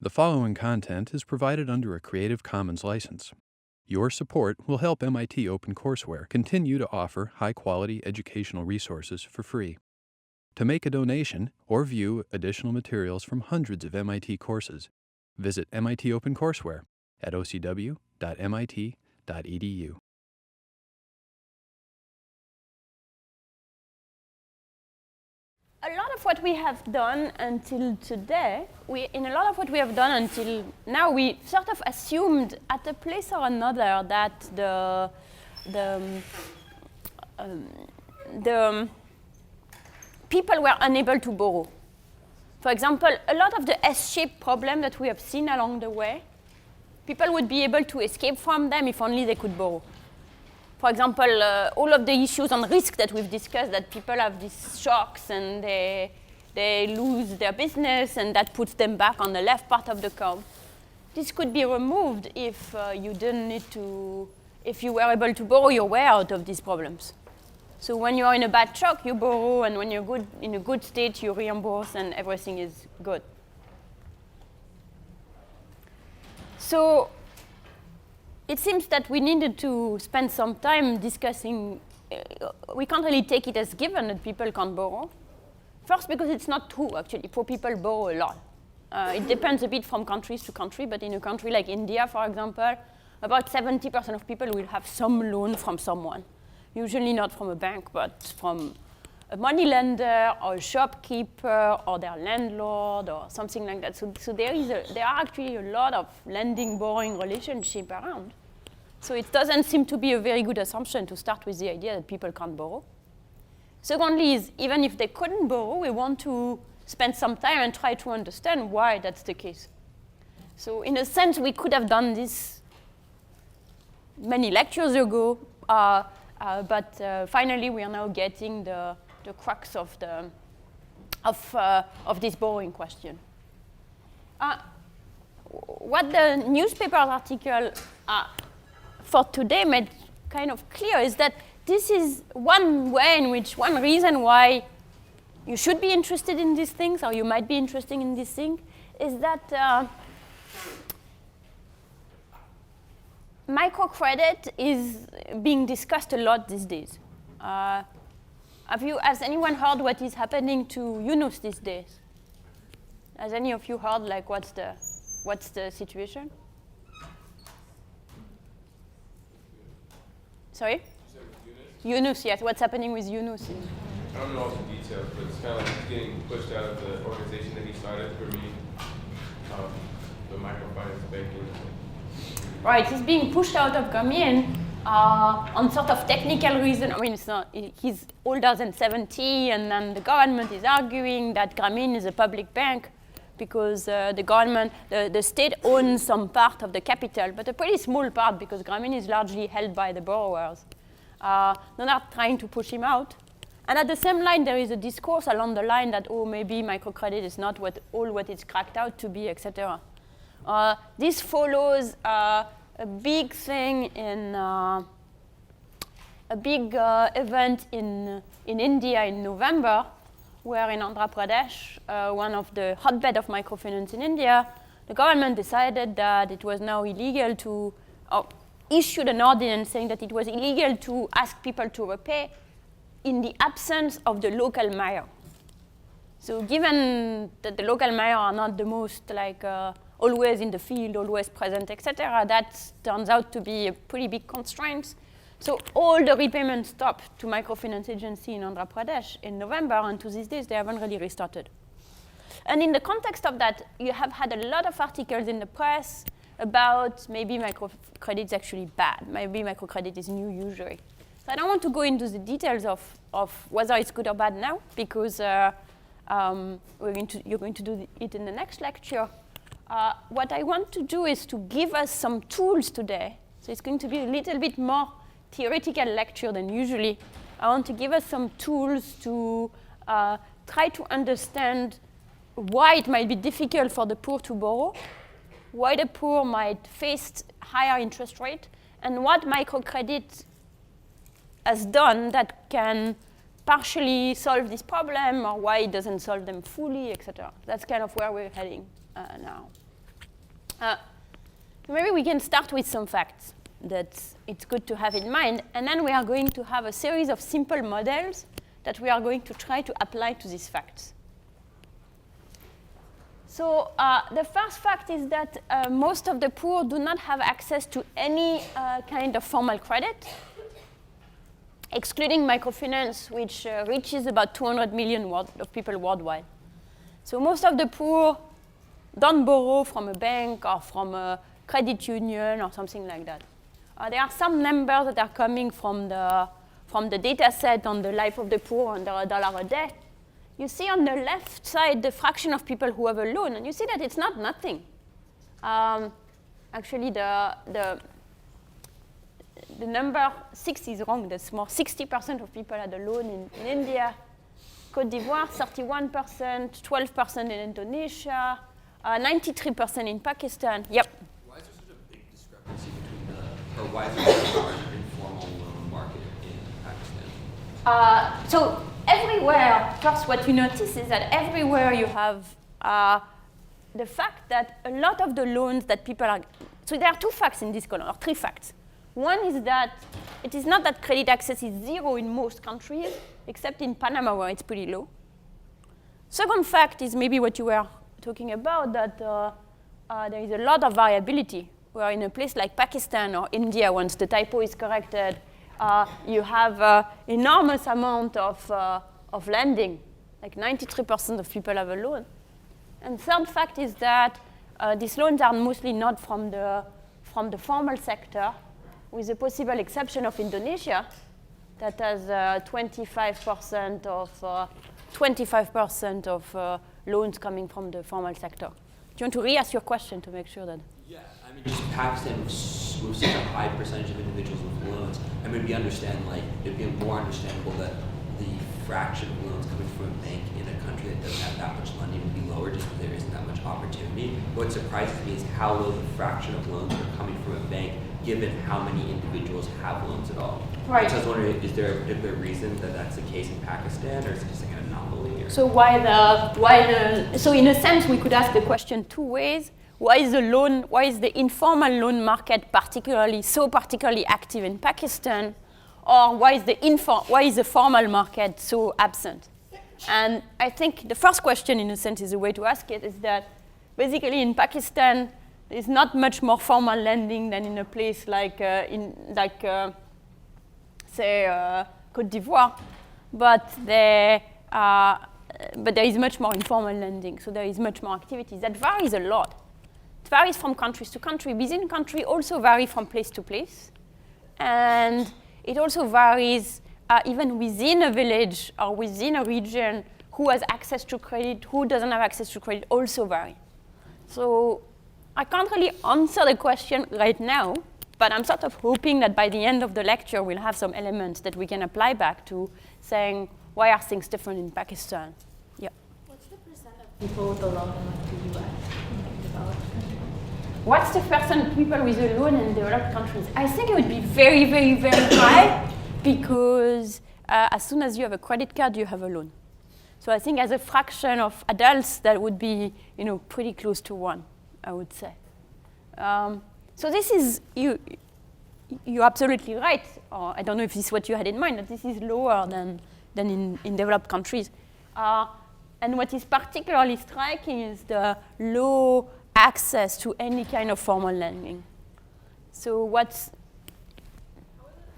The following content is provided under a Creative Commons license. Your support will help MIT OpenCourseware continue to offer high-quality educational resources for free. To make a donation or view additional materials from hundreds of MIT courses, visit MIT OpenCourseware at ocw.mit.edu. A lot of what we have done until today, in a lot of what we have done until now, we sort of assumed at a place or another that the people were unable to borrow. For example, a lot of the S-shaped problem that we have seen along the way, people would be able to escape from them if only they could borrow. For example, all of the issues on risk that we've discussed, that people have these shocks and they lose their business and that puts them back on the left part of the curve. This could be removed if you didn't need to, if you were able to borrow your way out of these problems. So when you're in a bad shock, you borrow, and when you're in a good state, you reimburse, and everything is good. So it seems that we needed to spend some time discussing. We can't really take it as given that people can't borrow. First, because it's not true, actually. Poor people borrow a lot. It depends a bit from countries to country, but in a country like India, for example, about 70% of people will have some loan from someone. Usually not from a bank, but from a money lender or a shopkeeper or their landlord or something like that. So there are actually a lot of lending, borrowing relationship around. So it doesn't seem to be a very good assumption to start with the idea that people can't borrow. Secondly is, even if they couldn't borrow, we want to spend some time and try to understand why that's the case. So in a sense, we could have done this many lectures ago, but finally we are now getting the crux of this borrowing question. What the newspaper article for today made kind of clear is that this is one reason why you should be interested in these things, or you might be interested in this thing, is that microcredit is being discussed a lot these days. Has anyone heard what is happening to Yunus these days? Has any of you heard, like, what's the situation? Sorry? Yunus, yes. What's happening with Yunus? I don't know all the details, but it's kind of like getting pushed out of the organization that he started for me, the microfinance banking. Right, he's being pushed out of Grameen on sort of technical reason. I mean, it's not, he's older than 70, and then the government is arguing that Grameen is a public bank because the government, the state owns some part of the capital, but a pretty small part because Grameen is largely held by the borrowers. They're not trying to push him out. And at the same line, there is a discourse along the line that, oh, maybe microcredit is not all what it's cracked out to be, etc. This follows a big thing in a big event in India in November, where in Andhra Pradesh, one of the hotbed of microfinance in India, the government decided that it was now illegal to, issued an ordinance saying that it was illegal to ask people to repay in the absence of the local mayor. So given that the local mayor are not the most always in the field, always present, etc., that turns out to be a pretty big constraint. So all the repayments stopped to microfinance agency in Andhra Pradesh in November, and to these days they haven't really restarted. And in the context of that, you have had a lot of articles in the press about maybe microcredit is actually bad, maybe microcredit is new usury. So I don't want to go into the details of whether it's good or bad now, because you're going to do it in the next lecture. What I want to do is to give us some tools today. So it's going to be a little bit more theoretical lecture than usually. I want to give us some tools to try to understand why it might be difficult for the poor to borrow, why the poor might face higher interest rate, and what microcredit has done that can partially solve this problem, or why it doesn't solve them fully, etc. That's kind of where we're heading now. Maybe we can start with some facts that it's good to have in mind, and then we are going to have a series of simple models that we are going to try to apply to these facts. So the first fact is that most of the poor do not have access to any kind of formal credit, excluding microfinance, which reaches about 200 million of people worldwide. So most of the poor don't borrow from a bank or from a credit union or something like that. There are some numbers that are coming from the data set on the life of the poor under $1 a day. You see on the left side the fraction of people who have a loan, and you see that it's not nothing. Actually, the number 6 is wrong. That's more. 60% of people had a loan in India. Côte d'Ivoire, 31%, 12% in Indonesia, 93% in Pakistan. Yep. Why is there such a big discrepancy between why is there such a large informal loan market in Pakistan? So everywhere, first what you notice is that everywhere you have the fact that a lot of the loans that people are, so there are two facts in this column, or three facts. One is that it is not that credit access is zero in most countries, except in Panama where it's pretty low. Second fact is maybe what you were talking about, that there is a lot of variability, where in a place like Pakistan or India, once the typo is corrected, you have enormous amount of lending, like 93% of people have a loan. And third fact is that these loans are mostly not from the formal sector, with the possible exception of Indonesia, that has 25% of loans coming from the formal sector. Do you want to re-ask your question to make sure that? Yeah, I mean, just Pakistan with such a high percentage of individuals with loans. I mean, it'd be more understandable that the fraction of loans coming from a bank in a country that doesn't have that much lending would be lower, just because there isn't that much opportunity. What surprises me is how low the fraction of loans are coming from a bank, given how many individuals have loans at all. Right. So I was wondering, is there a particular reason that that's the case in Pakistan, or is it just like an anomaly? Or? So in a sense, we could ask the question two ways. Why is the informal loan market so particularly active in Pakistan? Or why is the formal market so absent? And I think the first question, in a sense, is a way to ask it, is that basically in Pakistan, there's not much more formal lending than in a place like, say, Côte d'Ivoire, but there is much more informal lending, so there is much more activity. That varies a lot. It varies from countries to country. Within country also vary from place to place, and it also varies even within a village or within a region. Who has access to credit, who doesn't have access to credit, also vary. So I can't really answer the question right now, but I'm sort of hoping that by the end of the lecture, we'll have some elements that we can apply back to saying, why are things different in Pakistan? Yeah. What's the percent of people with a loan in like the US, like developed countries? What's the percent of people with a loan in developed countries? I think it would be very, very, very high, because as soon as you have a credit card, you have a loan. So I think as a fraction of adults, that would be, pretty close to 1, I would say. So this is, you're absolutely right, or I don't know if this is what you had in mind, that this is lower than in developed countries. And what is particularly striking is the low access to any kind of formal lending. So How would it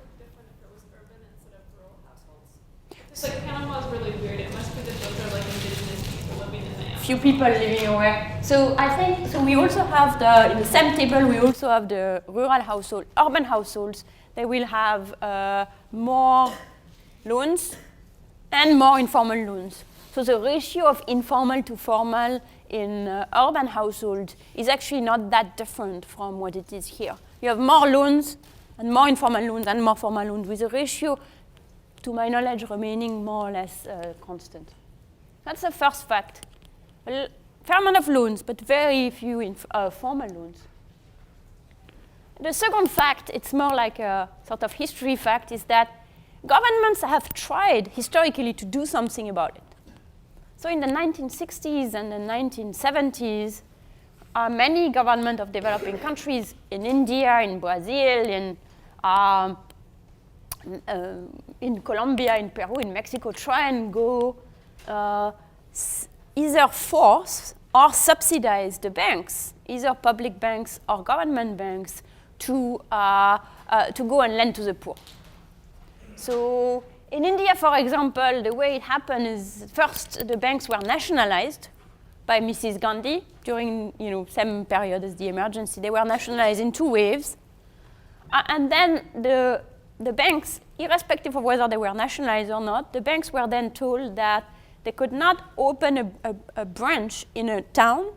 look different if it was urban instead of rural households? It's like Panama is really weird. It must be that those are like indigenous people living in the few people living away. So I think, so we also have in the same table, we also have the rural household, urban households. They will have more loans and more informal loans. So the ratio of informal to formal in urban households is actually not that different from what it is here. You have more loans and more informal loans and more formal loans, with a ratio, to my knowledge, remaining more or less constant. That's the first fact. A fair amount of loans, but very few formal loans. The second fact, it's more like a sort of history fact, is that governments have tried historically to do something about it. So in the 1960s and the 1970s, many governments of developing countries in India, in Brazil, in Colombia, in Peru, in Mexico, try and go either force or subsidize the banks, either public banks or government banks, to go and lend to the poor. So in India, for example, the way it happened is first the banks were nationalized by Mrs. Gandhi during same period as the emergency. They were nationalized in 2 waves. And then the banks, irrespective of whether they were nationalized or not, the banks were then told that they could not open a branch in a town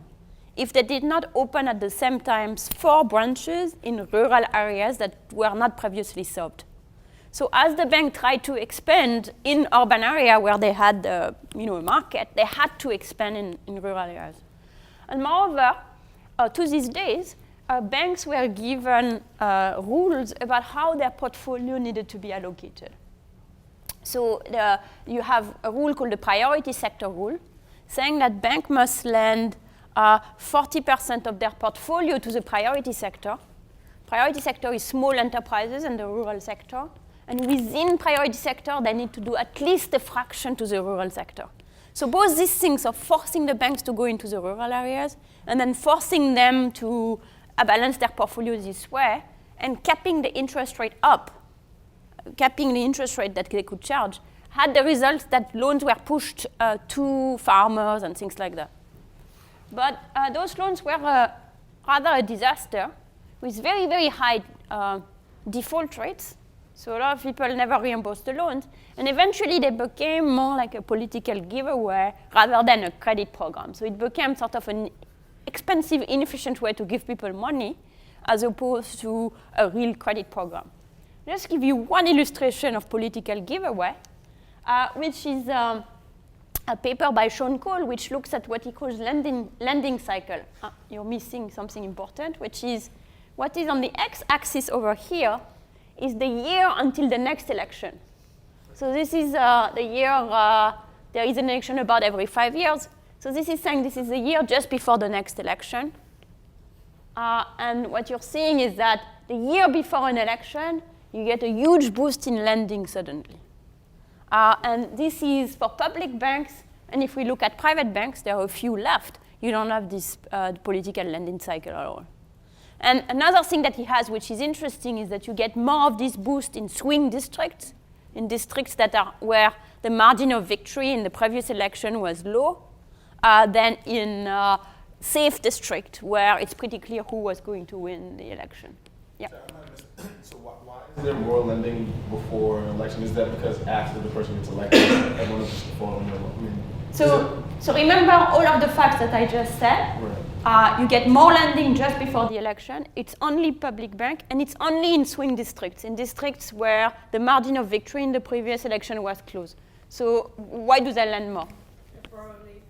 if they did not open at the same time 4 branches in rural areas that were not previously served. So as the bank tried to expand in urban area where they had a market, they had to expand in rural areas. And moreover, to these days, banks were given rules about how their portfolio needed to be allocated. So you have a rule called the priority sector rule, saying that bank must lend 40% of their portfolio to the priority sector. Priority sector is small enterprises and the rural sector. And within priority sector, they need to do at least a fraction to the rural sector. So both these things of forcing the banks to go into the rural areas and then forcing them to balance their portfolio this way and capping the interest rate up, capping the interest rate that they could charge, had the result that loans were pushed to farmers and things like that. But those loans were rather a disaster with very, very high default rates. So a lot of people never reimbursed the loans. And eventually they became more like a political giveaway rather than a credit program. So it became sort of an expensive, inefficient way to give people money as opposed to a real credit program. Just give you one illustration of political giveaway, which is a paper by Sean Cole, which looks at what he calls lending cycle. You're missing something important, which is what is on the x-axis over here is the year until the next election. So this is the year, there is an election about every 5 years. So this is saying this is the year just before the next election. And what you're seeing is that the year before an election, you get a huge boost in lending suddenly. And this is for public banks. And if we look at private banks, there are a few left. You don't have this political lending cycle at all. And another thing that he has, which is interesting, is that you get more of this boost in swing districts, in districts that are where the margin of victory in the previous election was low, than in safe district, where it's pretty clear who was going to win the election. Yeah. So why is there more lending before an election? Is that because after the person gets elected, everyone is just following them? So remember all of the facts that I just said. Right. You get more lending just before the election. It's only public bank, and it's only in swing districts, in districts where the margin of victory in the previous election was close. So why do they lend more? Probably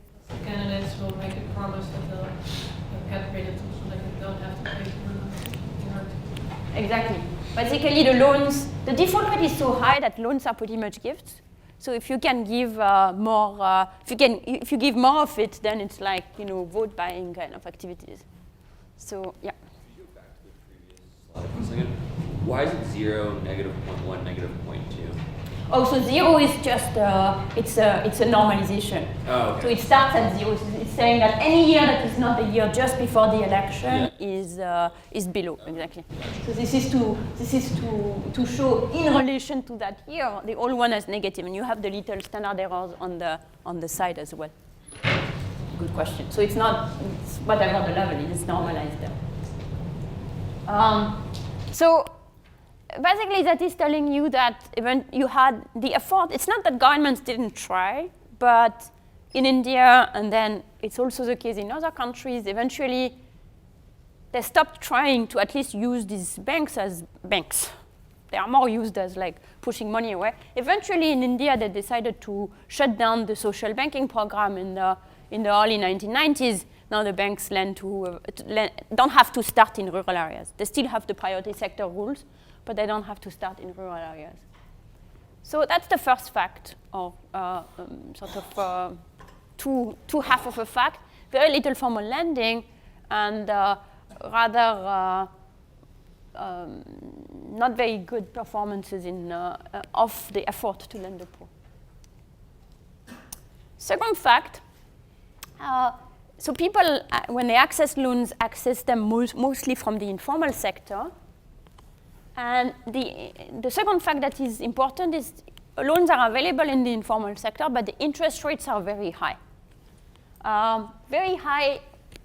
candidates will make a promise that they'll get rid of them so that they don't have to pay for it. Exactly. Basically, the loans, the default rate is so high that loans are pretty much gifts. So if you can give more, if you give more of it, then it's like vote buying kind of activities. So yeah. Could you go back to the previous slide for a second? Why is it 0, -0.1, -0.2? Oh, so 0 is just it's a normalization. Oh, okay. So it starts at 0. So it's saying that any year that is not the year just before the election is below, exactly. So this is to show in relation to that year the old one as negative, and you have the little standard errors on the side as well. Good question. So it's whatever the level is, it's normalized there. So basically, that is telling you that even you had the effort. It's not that governments didn't try, but in India, and then it's also the case in other countries, eventually they stopped trying to at least use these banks as banks. They are more used as like pushing money away. Eventually in India, they decided to shut down the social banking program in the early 1990s. Now the banks don't have to start in rural areas. They still have the priority sector rules, but they don't have to start in rural areas. So that's the first fact, or two half of a fact. Very little formal lending. and rather not very good performances of the effort to lend the poor. Second fact, so people, when they access loans, access them mostly from the informal sector. And the second fact that is important is loans are available in the informal sector, but the interest rates are very high. Very high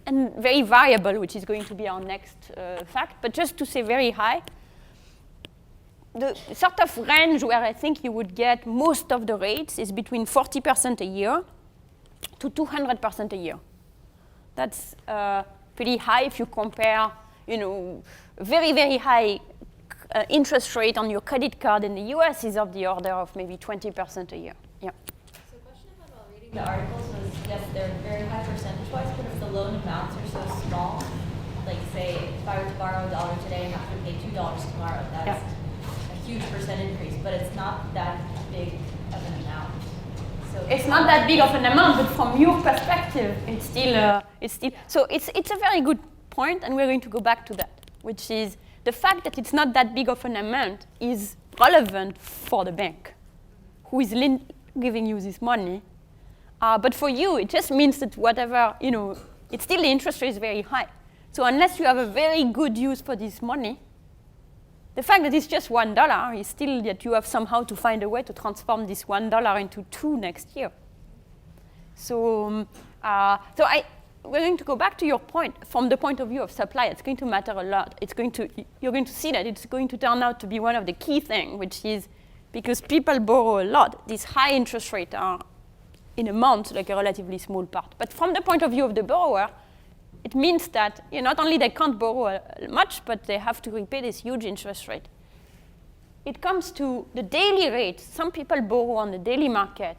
and very variable, which is going to be our next fact. But just to say very high, the sort of range where I think you would get most of the rates is between 40% a year to 200% a year. That's pretty high if you compare, very, very high interest rate on your credit card in the US is of the order of maybe 20% a year. Yeah. So the question about reading the articles was, yes, they're very high percentage-wise, but if the loan amounts are so small, like say, if I were to borrow $1 today and have to pay $2 tomorrow, that's a huge percent increase, but it's not that big of an amount. So it's not that big of an amount, but from your perspective, it's still. So it's a very good point, and we're going to go back to that, which is the fact that it's not that big of an amount is relevant for the bank, who is giving you this money. But for you, it just means that whatever, it's still the interest rate is very high. So unless you have a very good use for this money, the fact that it's just $1 is still that you have somehow to find a way to transform this $1 into $2 next year. So, we're going to go back to your point. From the point of view of supply, it's going to matter a lot. You're going to see that it's going to turn out to be one of the key things, which is because people borrow a lot, these high interest rates are, in amount, like a relatively small part. But from the point of view of the borrower, it means that not only they can't borrow much, but they have to repay this huge interest rate. It comes to the daily rate. Some people borrow on the daily market.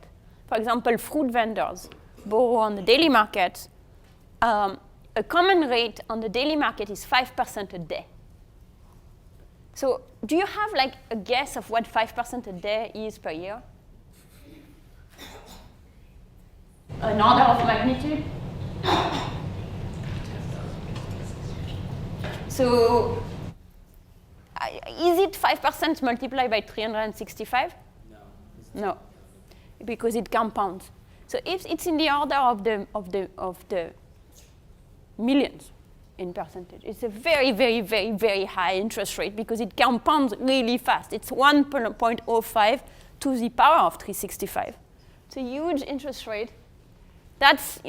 For example, fruit vendors borrow on the daily market. A common rate on the daily market is 5% a day. So do you have like a guess of what 5% a day is per year? An order of magnitude? So is it 5% multiplied by 365? No, because it compounds. So if it's in the order of the millions in percentage, it's a very, very, very, very high interest rate because it compounds really fast. It's 1.05 to the power of 365. It's a huge interest rate. That's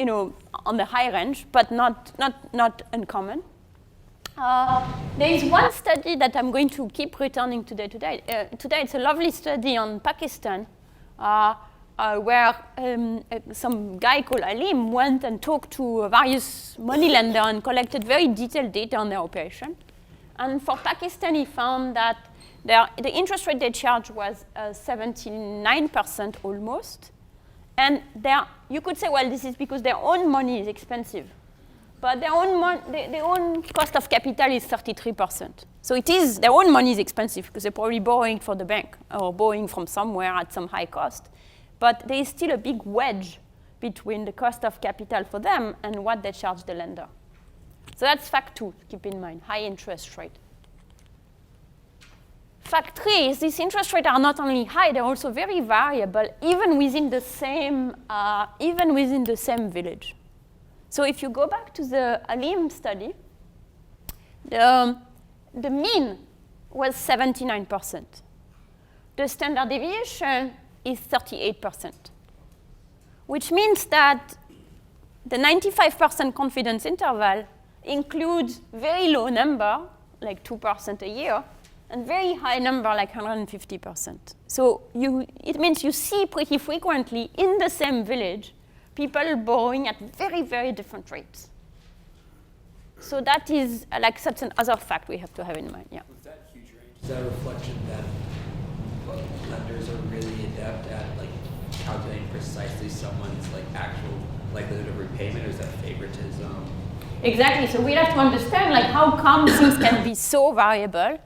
on the high range, but not uncommon. There is one study that I'm going to keep returning to today. Today it's a lovely study on Pakistan where some guy called Alim went and talked to various money lenders and collected very detailed data on their operation. And for Pakistan, he found that the interest rate they charged was 79% almost. And you could say, well, this is because their own money is expensive. But their own cost of capital is 33%. So it is, their own money is expensive because they're probably borrowing for the bank or borrowing from somewhere at some high cost. But there is still a big wedge between the cost of capital for them and what they charge the lender. So that's fact 2, keep in mind, high interest rate. Fact 3 is these interest rates are not only high, they're also very variable, even within the same village. So if you go back to the Alim study, the mean was 79%. The standard deviation is 38%, which means that the 95% confidence interval includes very low number, like 2% a year, and very high number, like 150%. So it means you see pretty frequently in the same village people borrowing at very, very different rates. So that is like such an other fact we have to have in mind. Yeah. With that huge range, is that a reflection that lenders are really adept at calculating precisely someone's actual likelihood of repayment, or is that favoritism? Exactly. So we have to understand how come things can be so variable,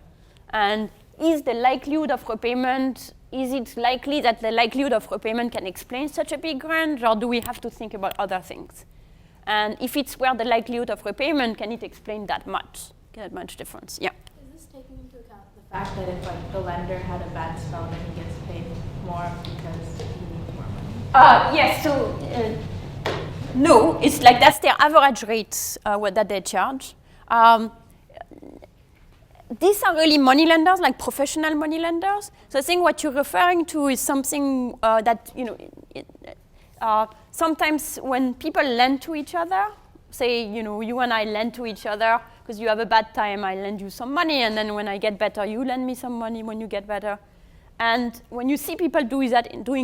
and is the likelihood of repayment, is it likely that the likelihood of repayment can explain such a big range, or do we have to think about other things? And if it's where the likelihood of repayment, can it explain that much difference? Yeah. Is this taking into account the fact that if like the lender had a bad spell, then he gets paid more because he needs more money? Yes, so no, it's like that's their average rate that they charge. These are really money lenders, like professional money lenders. So I think what you're referring to is something that, sometimes when people lend to each other, say, you and I lend to each other because you have a bad time, I lend you some money, and then when I get better, you lend me some money when you get better. And when you see people doing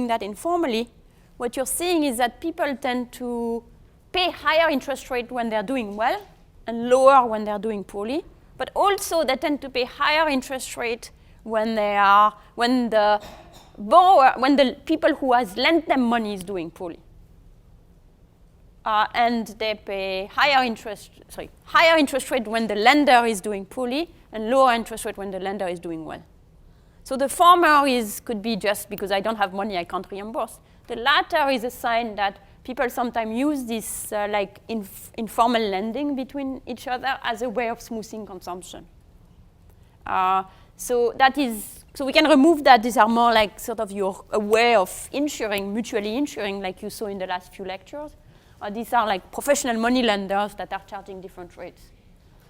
that informally, what you're seeing is that people tend to pay higher interest rate when they're doing well and lower when they're doing poorly. But also they tend to pay higher interest rate when the people who has lent them money is doing poorly. And they pay higher interest rate when the lender is doing poorly and lower interest rate when the lender is doing well. So the former could be just because I don't have money, I can't reimburse. The latter is a sign that people sometimes use this informal lending between each other as a way of smoothing consumption. So we can remove that. These are more like sort of a way of mutually insuring, like you saw in the last few lectures. These are like professional money lenders that are charging different rates.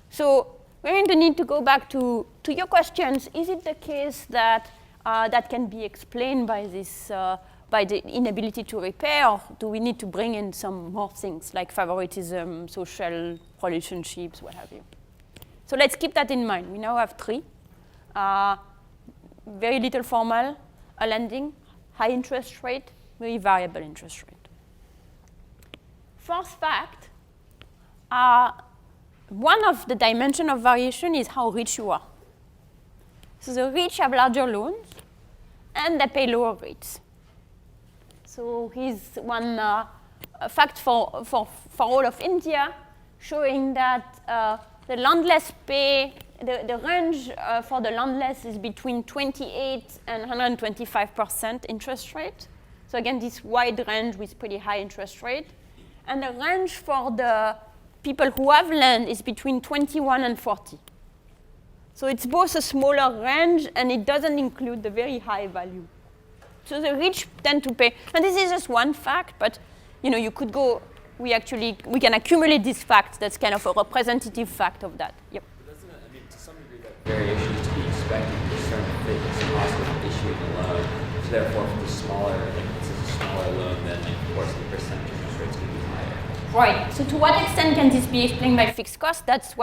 So we're going to need to go back to your questions. Is it the case that that can be explained by by the inability to repay, or do we need to bring in some more things like favoritism, social relationships, what have you? So let's keep that in mind. We now have 3. Very little formal lending, high interest rate, very variable interest rate. First fact, one of the dimensions of variation is how rich you are. So the rich have larger loans, and they pay lower rates. So here's one fact for all of India, showing that the landless pay, the range for the landless is between 28 and 125% interest rate. So again, this wide range with pretty high interest rate. And the range for the people who have land is between 21 and 40. So it's both a smaller range, and it doesn't include the very high value. So the rich tend to pay, and this is just one fact, but you could go, we can accumulate these facts. That's kind of a representative fact of that. Yep. But doesn't it, to some degree, that variation is to be expected to a certain fitness cost of issuing a loan. So therefore, if it's smaller, this is a smaller loan, then of course the percentage interest rate's going to be higher. Right. So to what extent can this be explained by fixed cost? That's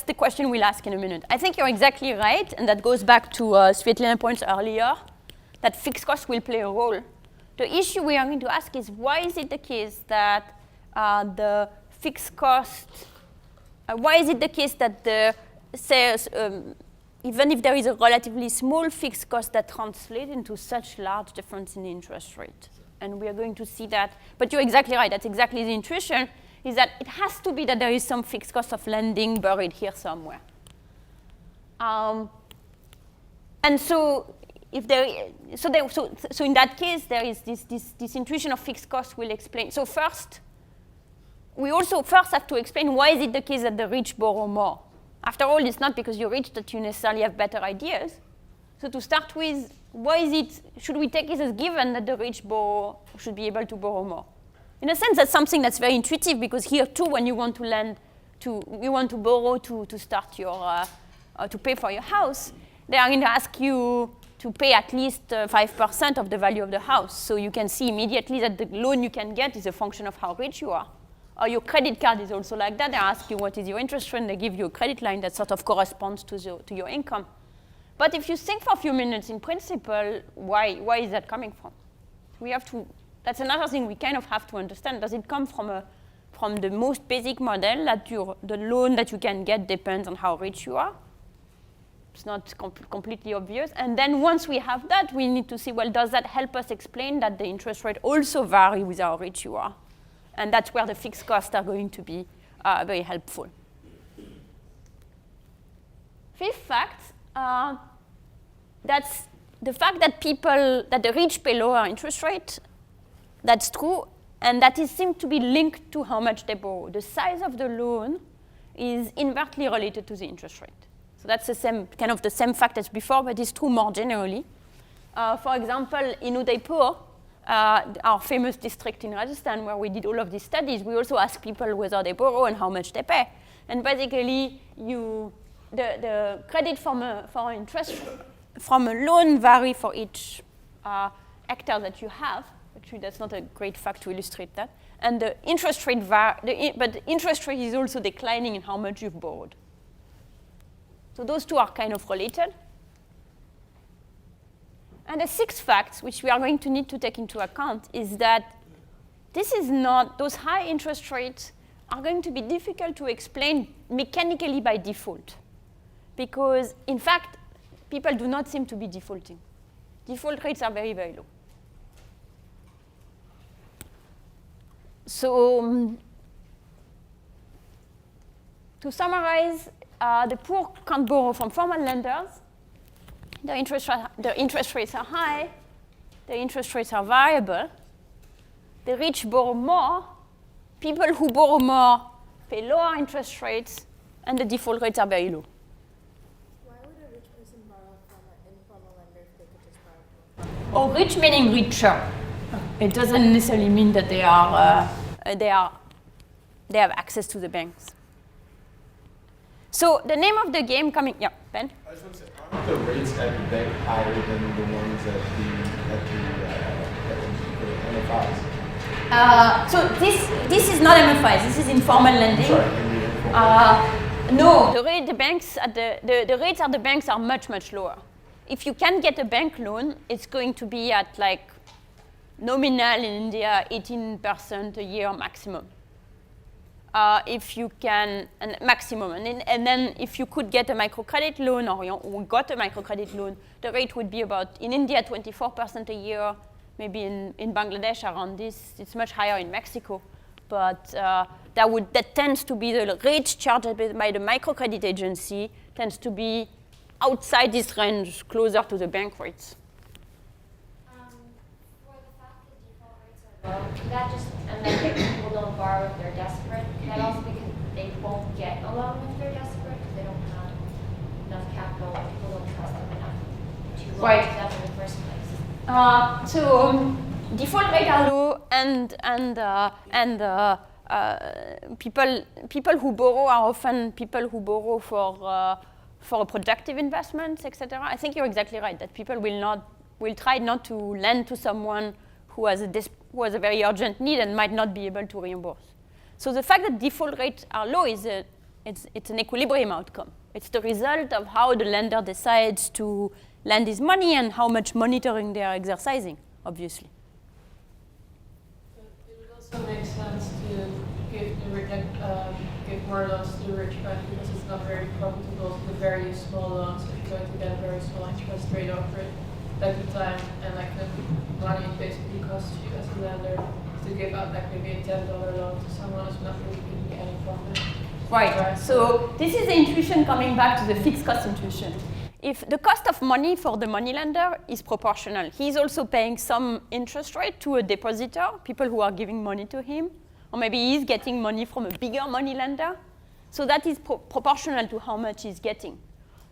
the question we'll ask in a minute. I think you're exactly right, and that goes back to Svetlana's points earlier, that fixed costs will play a role. The issue we are going to ask is, why is it the case that the fixed cost, why is it the case that the sales, even if there is a relatively small fixed cost, that translates into such large difference in the interest rate? And we are going to see that. But you're exactly right. That's exactly the intuition, is that it has to be that there is some fixed cost of lending buried here somewhere. And so if so in that case, there is this intuition of fixed cost will explain. So first, we also have to explain why is it the case that the rich borrow more. After all, it's not because you're rich that you necessarily have better ideas. So to start with, should we take it as given that the rich should be able to borrow more? In a sense, that's something that's very intuitive, because here too, when you want to borrow to start to pay for your house, they are going to ask you to pay at least 5% of the value of the house. So you can see immediately that the loan you can get is a function of how rich you are. Or your credit card is also like that. They ask you what is your interest rate, and they give you a credit line that sort of corresponds to your income. But if you think for a few minutes, in principle, why is that coming from? That's another thing we kind of have to understand. Does it come from the most basic model that the loan that you can get depends on how rich you are? It's not completely obvious. And then once we have that, we need to see, well, does that help us explain that the interest rate also vary with how rich you are? And that's where the fixed costs are going to be very helpful. Fifth fact, that's the fact that the rich pay lower interest rate. That's true. And that seems to be linked to how much they borrow. The size of the loan is inversely related to the interest rate. So that's the same, kind of the same fact as before, but it's true more generally. For example, in Udaipur, our famous district in Rajasthan, where we did all of these studies, we also ask people whether they borrow and how much they pay. And basically, the credit from a loan vary for each hectare that you have. Actually, that's not a great fact to illustrate that. And the interest rate, but the interest rate is also declining in how much you've borrowed. So those two are kind of related. And the sixth fact, which we are going to need to take into account, is that this is not, those high interest rates are going to be difficult to explain mechanically by default. Because, in fact, people do not seem to be defaulting. Default rates are very, very low. So, to summarize, the poor can't borrow from formal lenders. The interest rates are high. The interest rates are variable. The rich borrow more. People who borrow more pay lower interest rates, and the default rates are very low. Why would a rich person borrow from an informal lender if they could just borrow from? Oh, rich meaning richer. It doesn't necessarily mean that they have access to the banks. So the name of the game coming, yeah, Ben? I just want to say, aren't the rates at the bank higher than the ones at the MFIs? So this is not MFIs. This is informal lending. Sorry, in the informal. No, the rates at the banks are much, much lower. If you can get a bank loan, it's going to be at like nominal in India 18% a year maximum. If you can, and maximum, and then if you could get a microcredit loan or you got a microcredit loan, the rate would be about, in India, 24% a year, maybe in Bangladesh around this. It's much higher in Mexico, but that tends to be the rates charged by the microcredit agency tends to be outside this range, closer to the bank rates. For the fact that default rates are low, that just, and then people don't borrow if they're desperate. That also because they won't get a loan if they're desperate because they don't have enough capital. People don't trust them enough to loan to them in the first place. So default rates are low, and people who borrow are often people who borrow for productive investments, etc. I think you're exactly right that people will try not to lend to someone who has a very urgent need and might not be able to reimburse. So the fact that default rates are low it's an equilibrium outcome. It's the result of how the lender decides to lend his money and how much monitoring they are exercising, obviously. It would also make sense to give more loans to the rich bank because it's not very profitable to give very small loans if you're going to get a very small interest rate over it. Like the time and like the money it basically costs you as a lender to give out like maybe a $10 loan to someone who's not really giving you any profit. Right. So this is the intuition coming back to the fixed cost intuition. If the cost of money for the money lender is proportional, he's also paying some interest rate to a depositor, people who are giving money to him, or maybe he's getting money from a bigger money lender. So that is proportional to how much he's getting.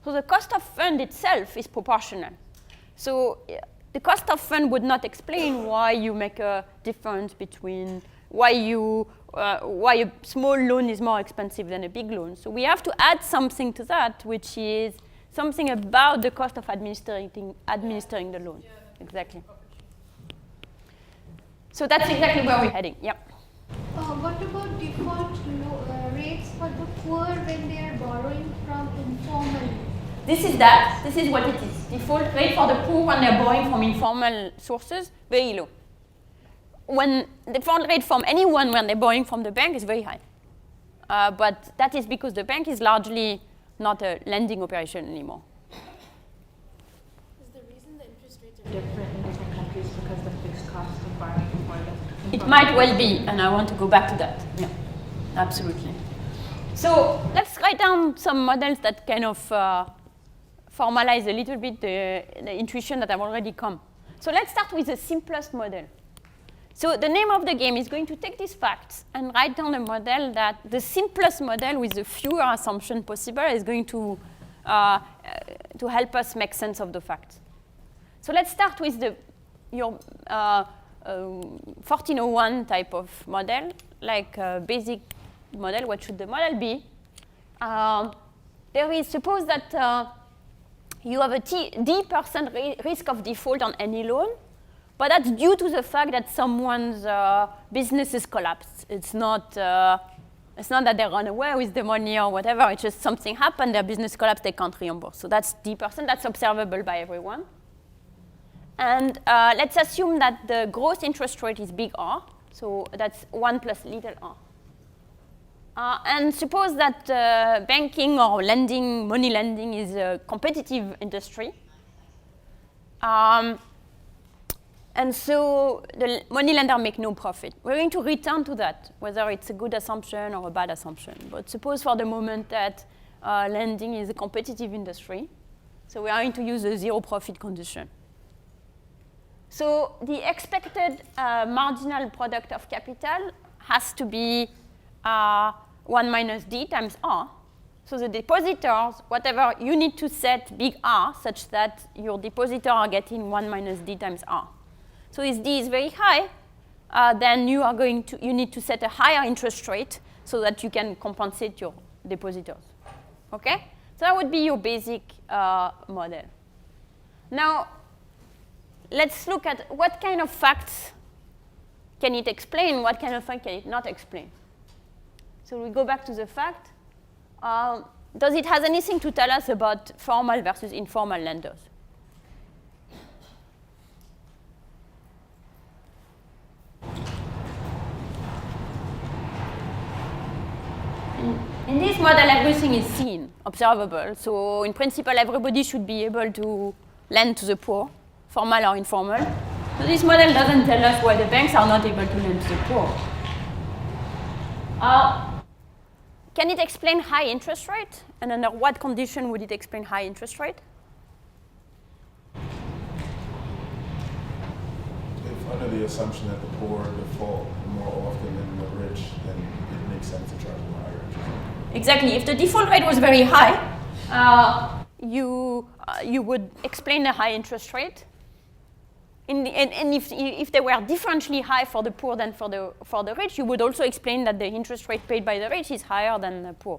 So the cost of fund itself is proportional. So the cost of fund would not explain why you make a difference between why a small loan is more expensive than a big loan. So we have to add something to that, which is something about the cost of administering the loan. Yeah. Exactly. So that's exactly where we're heading. Yeah. What about default rates for the poor when they are borrowing from informal? This is that. This is what it is. Default rate for the poor when they're borrowing from informal sources, very low. When the default rate from anyone when they're borrowing from the bank is very high. But that is because the bank is largely not a lending operation anymore. Is the reason the interest rates are different in different countries because the fixed cost of borrowing for them? It might well be, and I want to go back to that. Yeah, absolutely. So let's write down some models that kind of formalize a little bit the intuition that I've already come. So let's start with the simplest model. So the name of the game is going to take these facts and write down a model that the simplest model with the fewer assumptions possible is going to help us make sense of the facts. So let's start with your 1401 type of model, like a basic model. What should the model be? There is, suppose that you have a D% risk of default on any loan, but that's due to the fact that someone's business is collapsed. It's not that they run away with the money or whatever. It's just something happened, their business collapsed, they can't reimburse. So that's D%, that's observable by everyone. And let's assume that the gross interest rate is big R. So that's 1 plus little r. And suppose that banking or lending, money lending is a competitive industry. And so the money lender make no profit. We're going to return to that, whether it's a good assumption or a bad assumption. But suppose for the moment that lending is a competitive industry. So we are going to use a zero profit condition. So the expected marginal product of capital has to be 1 minus d times r. So the depositors, whatever, you need to set big R such that your depositors are getting 1 minus d times r. So if d is very high, then you need to set a higher interest rate so that you can compensate your depositors. Okay? So that would be your basic model. Now, let's look at what kind of facts can it explain, what kind of fact can it not explain. So we go back to the fact. Does it have anything to tell us about formal versus informal lenders? In this model, everything is seen, observable. So in principle, everybody should be able to lend to the poor, formal or informal. So this model doesn't tell us why the banks are not able to lend to the poor. Can it explain high interest rate? And under what condition would it explain high interest rate? If under the assumption that the poor default more often than the rich, then it makes sense to charge them higher interest rate. Exactly. If the default rate was very high, you would explain a high interest rate. And if they were differentially high for the poor than for the rich, you would also explain that the interest rate paid by the rich is higher than the poor.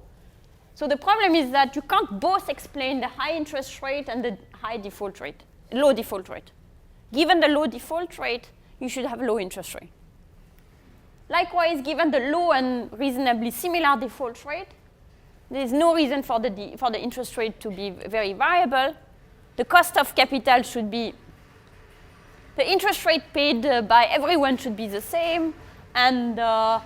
So the problem is that you can't both explain the high interest rate and the low default rate. Given the low default rate, you should have low interest rate. Likewise, given the low and reasonably similar default rate, there is no reason for the interest rate to be very variable. The cost of capital should be the interest rate paid by everyone should be the same, and there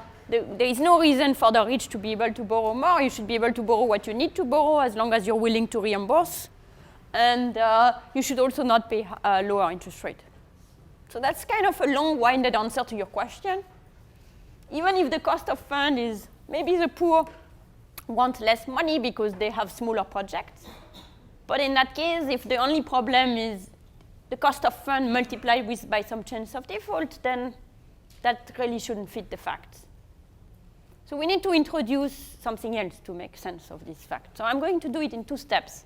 is no reason for the rich to be able to borrow more. You should be able to borrow what you need to borrow as long as you're willing to reimburse, and you should also not pay a lower interest rate. So that's kind of a long-winded answer to your question. Even if the cost of fund is maybe the poor want less money because they have smaller projects, but in that case, if the only problem is the cost of fund multiplied by some chance of default, then that really shouldn't fit the facts. So we need to introduce something else to make sense of this fact. So I'm going to do it in 2 steps.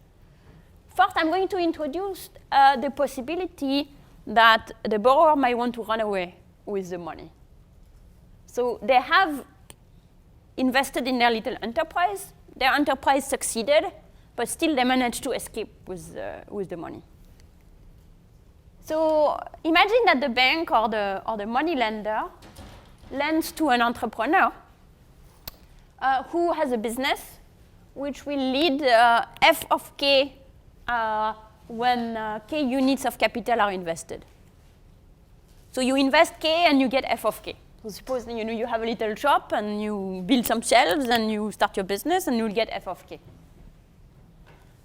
First, I'm going to introduce the possibility that the borrower might want to run away with the money. So they have invested in their little enterprise. Their enterprise succeeded, but still they managed to escape with the money. So imagine that the bank or the money lender lends to an entrepreneur who has a business which will lead f of k when k units of capital are invested. So you invest k and you get f of k. So suppose you have a little shop and you build some shelves and you start your business and you'll get f of k.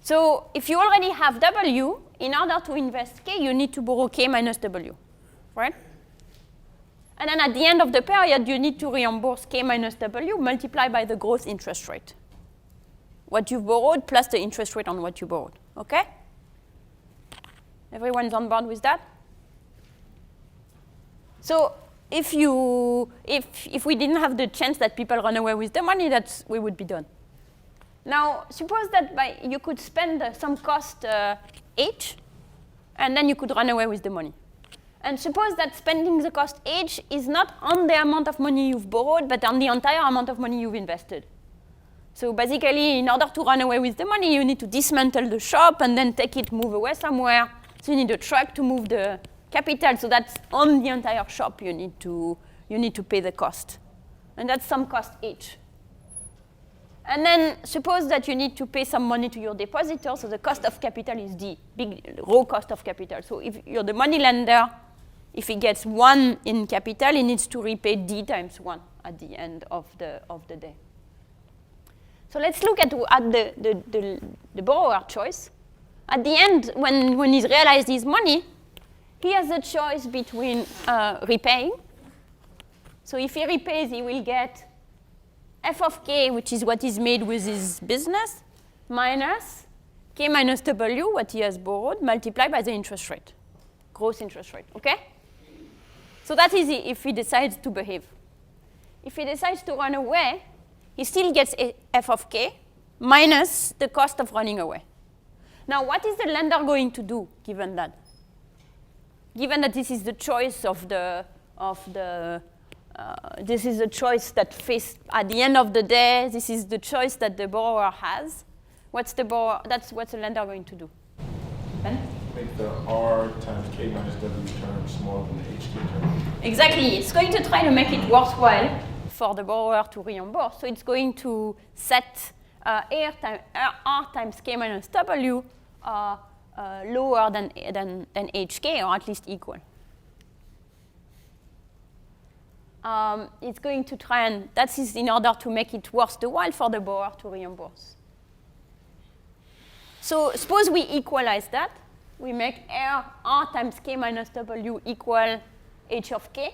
So if you already have W, in order to invest K, you need to borrow K minus W, right? And then at the end of the period, you need to reimburse K minus W multiplied by the gross interest rate. What you've borrowed plus the interest rate on what you borrowed, okay? Everyone's on board with that? So if we didn't have the chance that people run away with the money, we would be done. Now, suppose that you could spend some cost H, and then you could run away with the money. And suppose that spending the cost H is not on the amount of money you've borrowed, but on the entire amount of money you've invested. So basically, in order to run away with the money, you need to dismantle the shop and then move away somewhere. So you need a truck to move the capital. So that's on the entire shop you need to pay the cost. And that's some cost H. And then suppose that you need to pay some money to your depositor. So the cost of capital is D, big raw cost of capital. So if you're the money lender, if he gets 1 in capital, he needs to repay D times 1 at the end of the day. So let's look at the borrower choice. At the end, when he's realized his money, he has a choice between repaying. So if he repays, he will get f of k, which is what is made with his business, minus k minus w, what he has borrowed, multiplied by the interest rate, gross interest rate, okay? So that's easy if he decides to behave. If he decides to run away, he still gets f of k minus the cost of running away. Now, what is the lender going to do, given that? Given that this is the choice this is a choice that at the end of the day, this is the choice that the borrower has. What's the lender going to do? Ben? Make the R times K minus W term smaller than the HK term. Exactly. It's going to try to make it worthwhile for the borrower to reimburse. So it's going to set R times K minus W lower than HK, or at least equal. It's going to try and, that is in order to make it worth the while for the borrower to reimburse. So suppose we equalize that. We make R times K minus W equal H of K.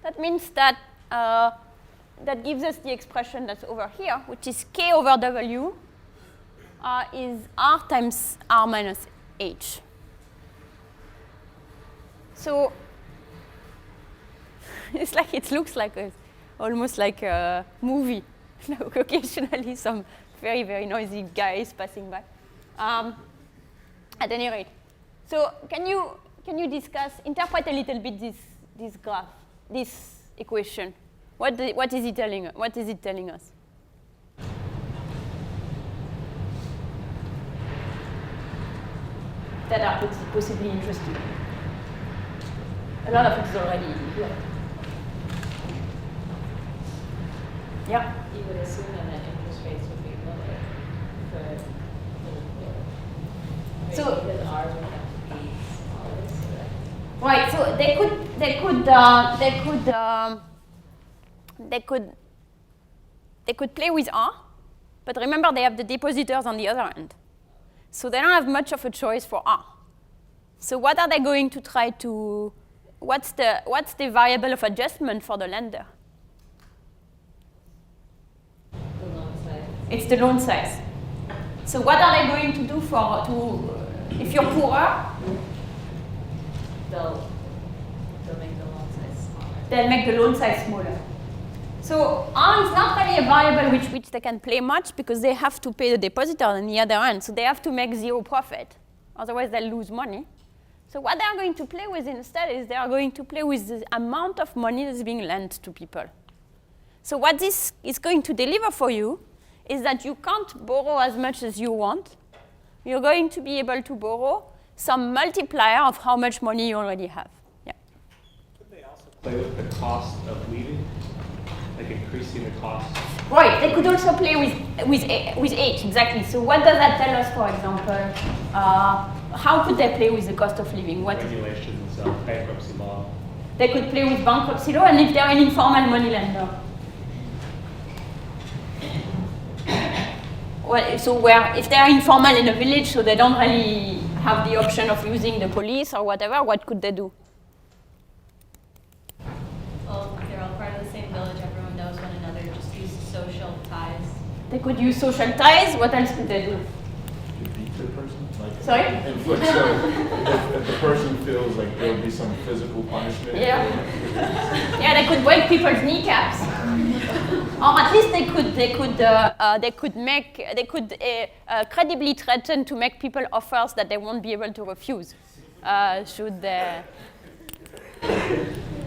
That means that that gives us the expression that's over here, which is K over W is R times R minus H. So it's like, it looks like almost like a movie. Occasionally some very, very noisy guys passing by. At any rate, so can you interpret a little bit this graph, this equation? What is it telling us? What is it telling us? That are possibly interesting. A lot of it is already here. Yeah. You would assume then that interest rates would be lower for the So because ours would have to be smaller, so that right. So they could play with R, but remember they have the depositors on the other end, so they don't have much of a choice for R. So what are they going to try to? What's the variable of adjustment for the lender? the loan size. It's the loan size. So what are they going to do if you're poorer? They'll make the loan size smaller. They'll make the loan size smaller. So R is not really a variable which they can play much because they have to pay the depositor on the other end. So they have to make zero profit. Otherwise, they'll lose money. So what they are going to play with instead is they are going to play with the amount of money that's being lent to people. So what this is going to deliver for you is that you can't borrow as much as you want. You're going to be able to borrow some multiplier of how much money you already have. Yeah. Could they also play with the cost of leaving? Like increasing the cost? Right, they could also play with H, exactly. So what does that tell us, for example? How could they play with the cost of living? Regulations, bankruptcy law. They could play with bankruptcy law, and if they're an informal money lender. Well, so if they're informal in a village, so they don't really have the option of using the police or whatever, what could they do? Well, they're all part of the same village, everyone knows one another, just use social ties. They could use social ties. What else could they do? could beat the person? Like, Sorry? inflict, so if the person feels like there'll be some physical punishment. Yeah. Yeah, they could break people's kneecaps, or at least they could credibly threaten to make people offers that they won't be able to refuse. Should they?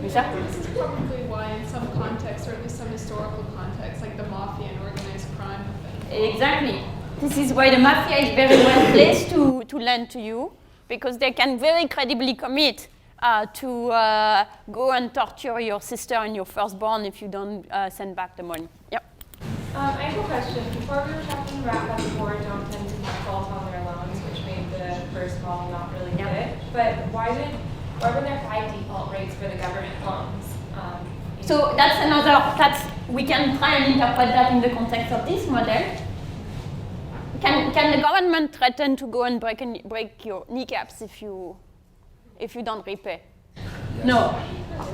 Lisa? This is probably why, in some contexts, or at least some historical contexts, like the mafia and organized crime have been. Exactly. This is why the mafia is very well placed to lend to you, because they can very credibly commit to go and torture your sister and your firstborn if you don't send back the money. Yep. I have a question. Before we were talking about how the poor don't tend to default on their loans, which made the first model not really good. But why were there high default rates for the government loans? So we can try and interpret that in the context of this model. Can the government threaten to go and break your kneecaps if you don't repay? Yes. No.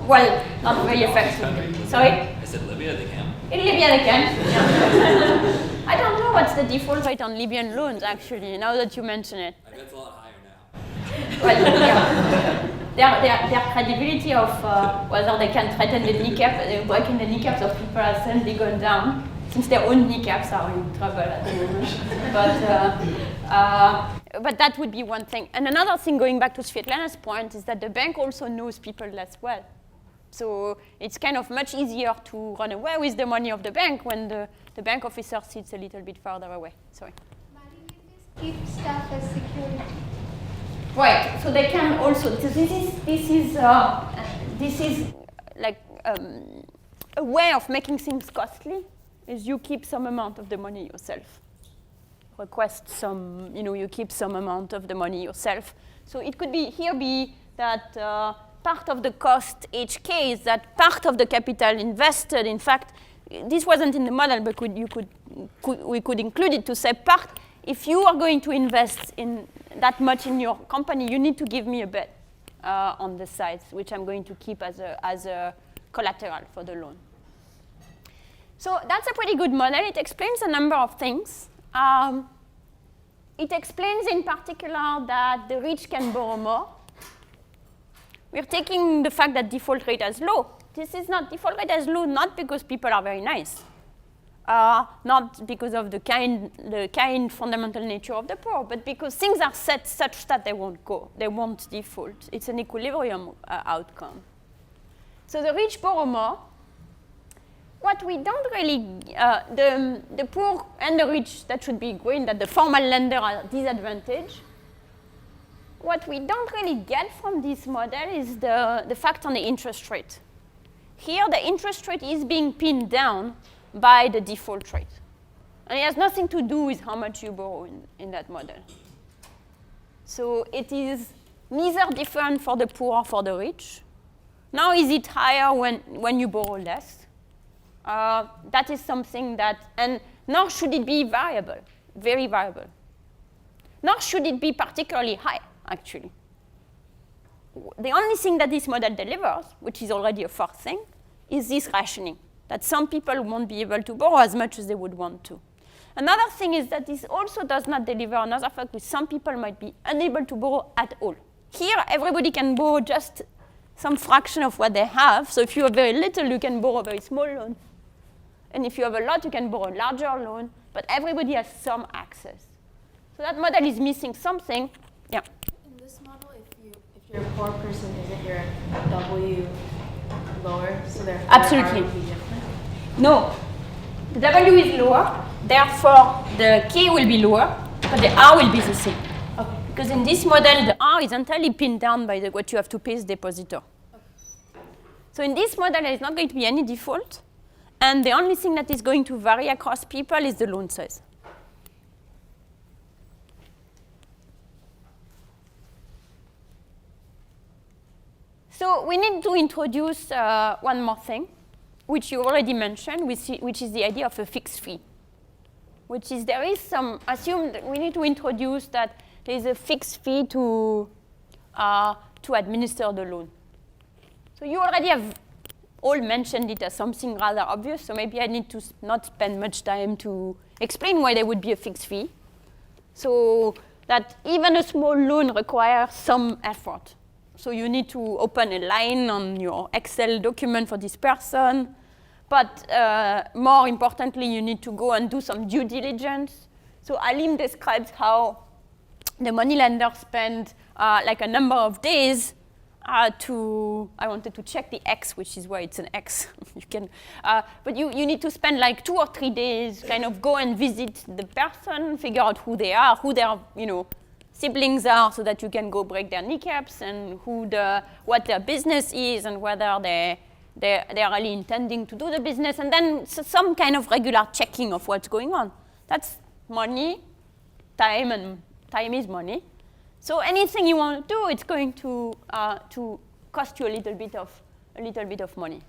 Well, not very effectively. Sorry? I said Libya, they can. In Libya they can. Yeah. I don't know what's the default rate on Libyan loans actually, now that you mention it. I bet it's a lot higher now. Well, yeah. Their credibility of whether they can threaten the breaking the kneecaps of people has suddenly gone down, since their own kneecaps are in trouble at the moment. But that would be one thing. And another thing, going back to Svetlana's point, is that the bank also knows people less well. So it's kind of much easier to run away with the money of the bank when the bank officer sits a little bit further away. Sorry. Why do you just keep stuff as security? Right. So they can also. So this is like a way of making things costly. Is you keep some amount of the money yourself. Request some, you keep some amount of the money yourself. So it could be that part of the cost each case, that part of the capital invested, in fact, this wasn't in the model, but we could include it to say part, if you are going to invest in that much in your company, you need to give me a bet on the side, which I'm going to keep as a collateral for the loan. So that's a pretty good model. It explains a number of things. It explains in particular that the rich can borrow more. We're taking the fact that default rate is low. Default rate is low not because people are very nice, not because of the kind fundamental nature of the poor, but because things are set such that they won't default. It's an equilibrium outcome. So the rich borrow more. What we don't really, the poor and the rich, that should be green, that the formal lender are disadvantaged. What we don't really get from this model is the fact on the interest rate. Here, the interest rate is being pinned down by the default rate. And it has nothing to do with how much you borrow in that model. So it is neither different for the poor or for the rich. Now, is it higher when you borrow less? That is something that, and nor should it be variable, very variable. Nor should it be particularly high, actually. The only thing that this model delivers, which is already a first thing, is this rationing, that some people won't be able to borrow as much as they would want to. Another thing is that this also does not deliver another fact, which some people might be unable to borrow at all. Here, everybody can borrow just some fraction of what they have. So if you have very little, you can borrow a very small loan. And if you have a lot, you can borrow a larger loan. But everybody has some access. So that model is missing something. Yeah. In this model, if you're a poor person, isn't your W lower? So therefore, absolutely. R would be different? No. The W is lower. Therefore, the K will be lower, but the R will be the same. Okay. Because in this model, the R is entirely pinned down by what you have to pay as depositor. Okay. So in this model, there is not going to be any default. And the only thing that is going to vary across people is the loan size. So we need to introduce one more thing, which you already mentioned, which is the idea of a fixed fee. Which is there is some, assume that we need to introduce that there is a fixed fee to administer the loan. So you already have all mentioned it as something rather obvious, so maybe I need to not spend much time to explain why there would be a fixed fee. So that even a small loan requires some effort. So you need to open a line on your Excel document for this person. But more importantly, you need to go and do some due diligence. So Alim describes how the moneylender spent like a number of days I wanted to check the X, which is why it's an X. But you need to spend like 2 or 3 days, kind of go and visit the person, figure out who they are, who their siblings are, so that you can go break their kneecaps, and what their business is, and whether they're really intending to do the business, and then some kind of regular checking of what's going on. That's money, time, and time is money. So anything you want to do, it's going to cost you a little bit of money.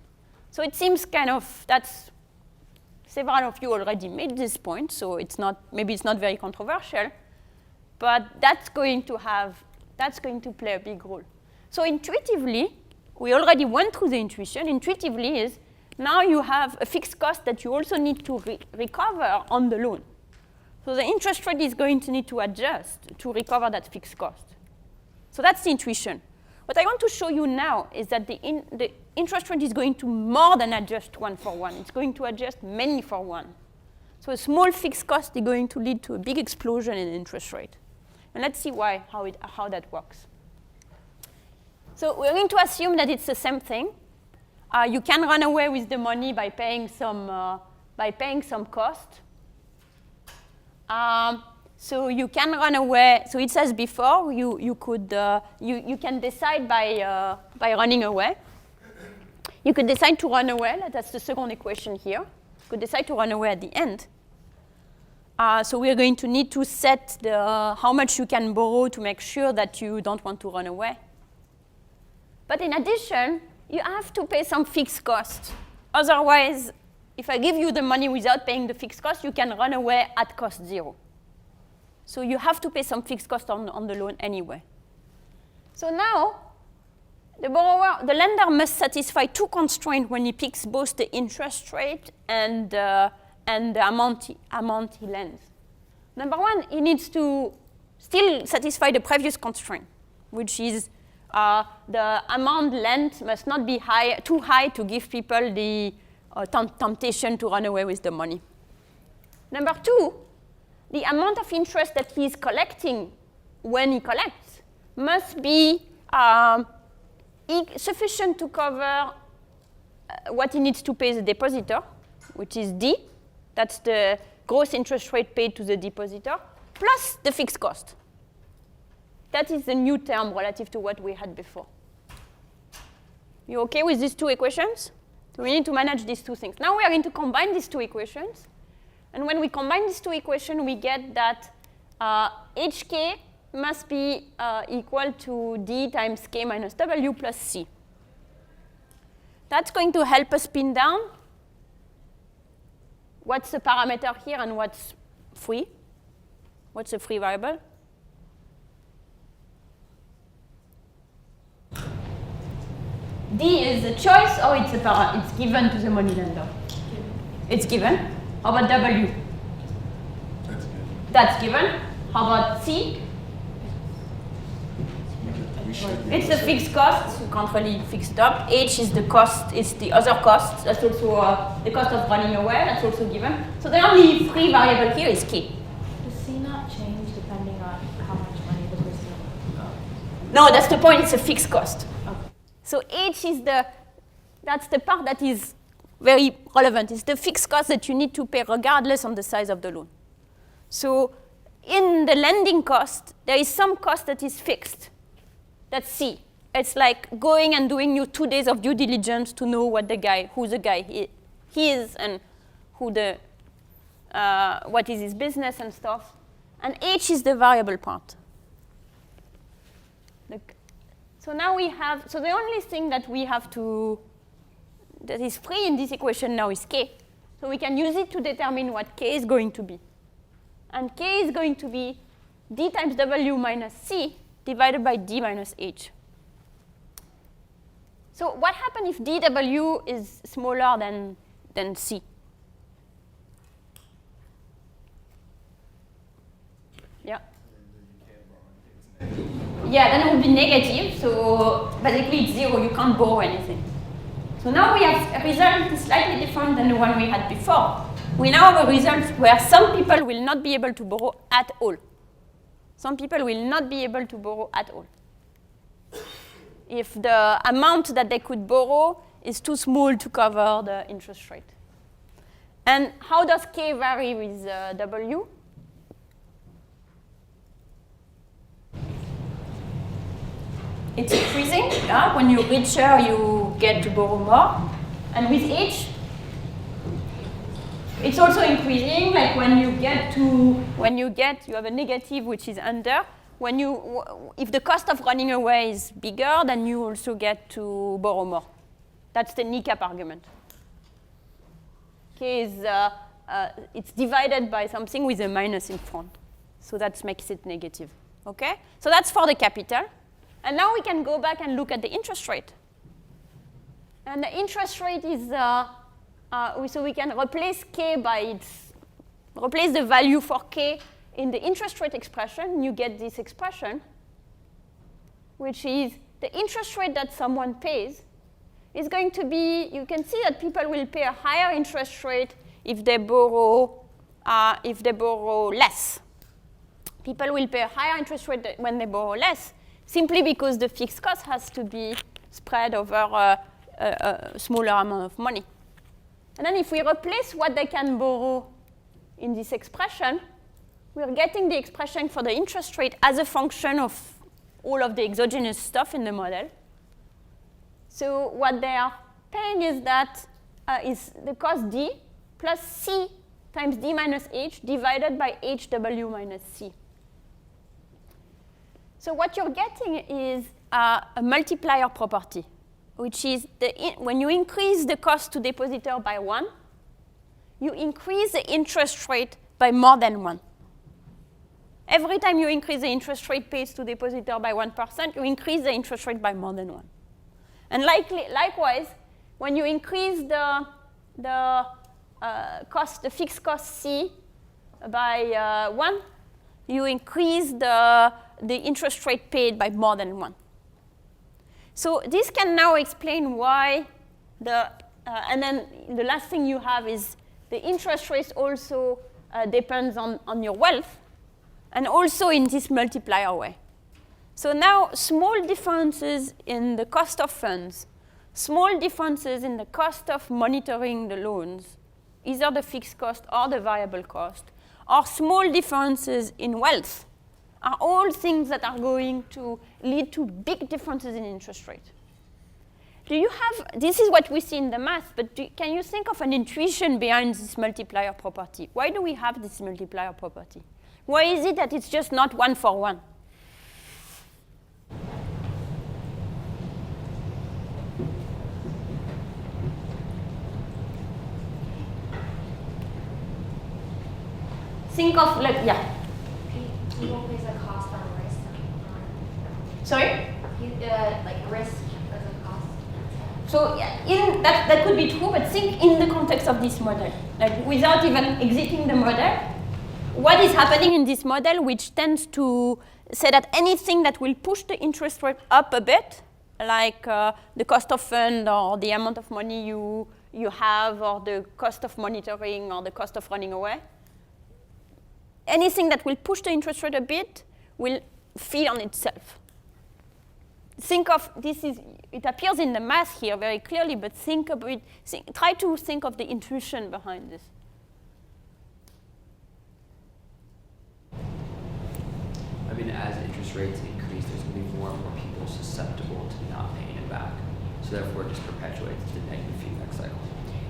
So it seems kind of that's several of you already made this point. So maybe it's not very controversial, but that's going to play a big role. So intuitively, we already went through the intuition. Intuitively is now you have a fixed cost that you also need to recover on the loan. So the interest rate is going to need to adjust to recover that fixed cost. So that's the intuition. What I want to show you now is that the interest rate is going to more than adjust 1 for 1. It's going to adjust many for 1. So a small fixed cost is going to lead to a big explosion in the interest rate. And let's see how that works. So we're going to assume that it's the same thing. You can run away with the money by paying some cost. So you can run away. So it says before you can decide by running away. You could decide to run away. That's the second equation here. You could decide to run away at the end. So we're going to need to set how much you can borrow to make sure that you don't want to run away. But in addition, you have to pay some fixed cost. Otherwise, if I give you the money without paying the fixed cost, you can run away at cost 0. So you have to pay some fixed cost on the loan anyway. So now, the lender must satisfy 2 constraints when he picks both the interest rate and the amount he lends. Number 1, he needs to still satisfy the previous constraint, which is the amount lent must not be too high to give people the temptation to run away with the money. Number 2, the amount of interest that he is collecting when he collects must be sufficient to cover what he needs to pay the depositor, which is D. That's the gross interest rate paid to the depositor, plus the fixed cost. That is the new term relative to what we had before. You OK with these 2 equations? So we need to manage these 2 things. Now we are going to combine these 2 equations. And when we combine these 2 equations, we get that HK must be equal to D times K minus W plus C. That's going to help us pin down what's the parameter here and what's free. What's the free variable? D is a choice or it's given to the moneylender? It's given. How about W? That's given. How about C? It's the fixed cost. You can't really fix it up. H is the cost. It's the other cost. That's also the cost of running away. That's also given. So the only free variable here is K. Does C not change depending on how much money the person has? No, that's the point. It's a fixed cost. So H is that's the part that is very relevant. It's the fixed cost that you need to pay regardless of the size of the loan. So in the lending cost, there is some cost that is fixed. That's C. It's like going and doing your 2 days of due diligence to know who the guy is and what is his business and stuff. And H is the variable part. So now so the only thing that that is free in this equation now is K. So we can use it to determine what K is going to be. And K is going to be D times W minus C divided by D minus H. So what happens if DW is smaller than C? Yeah. Yeah, then it will be negative. So basically it's 0. You can't borrow anything. So now we have a result slightly different than the one we had before. We now have a result where some people will not be able to borrow at all. Some people will not be able to borrow at all. If the amount that they could borrow is too small to cover the interest rate. And how does K vary with W? It's increasing. Yeah? When you're richer, you get to borrow more. And with H, it's also increasing. Like you have a negative, which is under. If the cost of running away is bigger, then you also get to borrow more. That's the kneecap argument. K is it's divided by something with a minus in front, so that makes it negative. Okay, so that's for the capital. And now we can go back and look at the interest rate. And the interest rate is, so we can replace K replace the value for K in the interest rate expression. You get this expression, which is the interest rate that someone pays is going to be, you can see that people will pay a higher interest rate if they borrow less. People will pay a higher interest rate when they borrow less, simply because the fixed cost has to be spread over a smaller amount of money. And then if we replace what they can borrow in this expression, we're getting the expression for the interest rate as a function of all of the exogenous stuff in the model. So what they are paying is that is the cost D plus C times D minus H divided by HW minus C. So what you're getting is a multiplier property, which is when you increase the cost to depositor by 1, you increase the interest rate by more than 1. Every time you increase the interest rate paid to depositor by 1%, you increase the interest rate by more than 1. And likewise, when you increase the fixed cost C by 1, you increase the interest rate paid by more than 1. So this can now explain why and then the last thing you have is the interest rate also depends on your wealth, and also in this multiplier way. So now small differences in the cost of funds, small differences in the cost of monitoring the loans, either the fixed cost or the variable cost, or small differences in wealth, are all things that are going to lead to big differences in interest rate. This is what we see in the math, but can you think of an intuition behind this multiplier property? Why do we have this multiplier property? Why is it that it's just not 1 for 1? Think of, yeah. People place a cost on risk. Sorry? Like risk as a cost. So yeah, that could be true, but think in the context of this model. Like without even exiting the model, what is happening in this model, which tends to say that anything that will push the interest rate up a bit, like the cost of fund or the amount of money you have, or the cost of monitoring or the cost of running away, anything that will push the interest rate a bit will feed on itself. Think of this it appears in the math here very clearly, but try to think of the intuition behind this. I mean, as interest rates increase, there's going to be more and more people susceptible to not paying it back. So therefore, it just perpetuates the negative feedback cycle.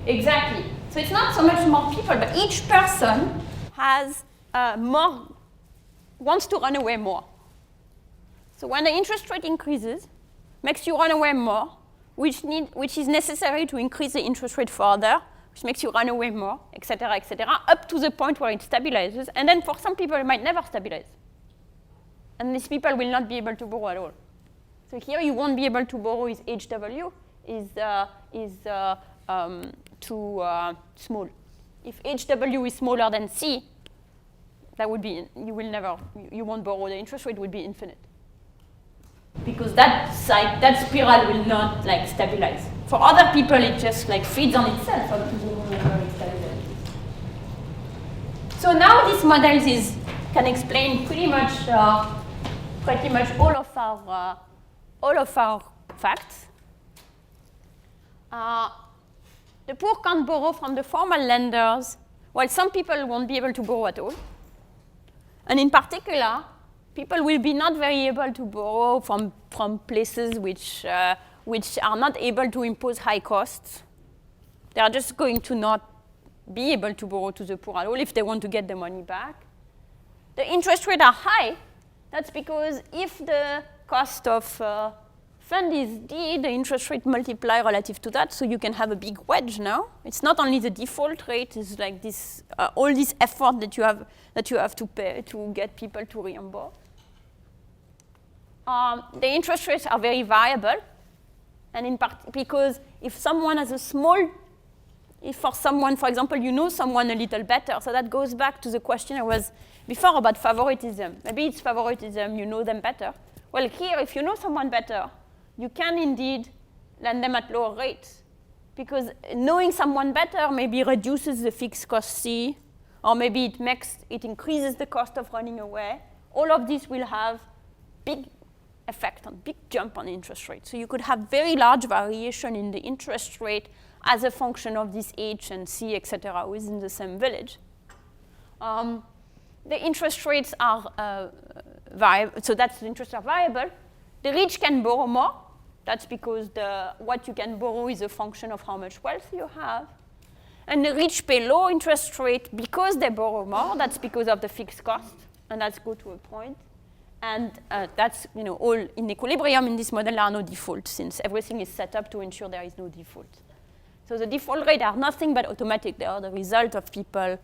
Exactly. So it's not so much more people, but each person has wants to run away more. So when the interest rate increases, makes you run away more, which is necessary to increase the interest rate further, which makes you run away more, etc., up to the point where it stabilizes. And then for some people, it might never stabilize. And these people will not be able to borrow at all. So here you won't be able to borrow if HW is too small. If HW is smaller than C, That would be, you won't borrow, the interest rate will be infinite. Because that spiral will not like stabilize. For other people, it just like feeds on itself up to the moment where it stabilizes. So now this model can explain pretty much all of our facts. The poor can't borrow from the formal lenders, while some people won't be able to borrow at all. And in particular, people will be not very able to borrow from places which are not able to impose high costs. They are just going to not be able to borrow to the poor at all if they want to get the money back. The interest rates are high. That's because if the cost of fund is D, the interest rate multiply relative to that, so you can have a big wedge now. It's not only the default rate, it's like this, all this effort that you have to pay to get people to reimburse. The interest rates are very variable, and in part because if someone has if for someone, for example, you know someone a little better, so that goes back to the question I was before about favoritism. Maybe it's favoritism, you know them better. Well, here, if you know someone better, you can indeed lend them at lower rates, because knowing someone better maybe reduces the fixed cost C, or maybe it increases the cost of running away. All of this will have big jump on interest rate. So you could have very large variation in the interest rate as a function of this H and C, etc., within the same village. The interest rates are variable, so that's the interest are variable. The rich can borrow more. That's because what you can borrow is a function of how much wealth you have. And the rich pay low interest rate because they borrow more. That's because of the fixed cost, and let's go to a point. And that's all in equilibrium in this model. There are no defaults since everything is set up to ensure there is no default. So the default rate are nothing but automatic. They are the result of people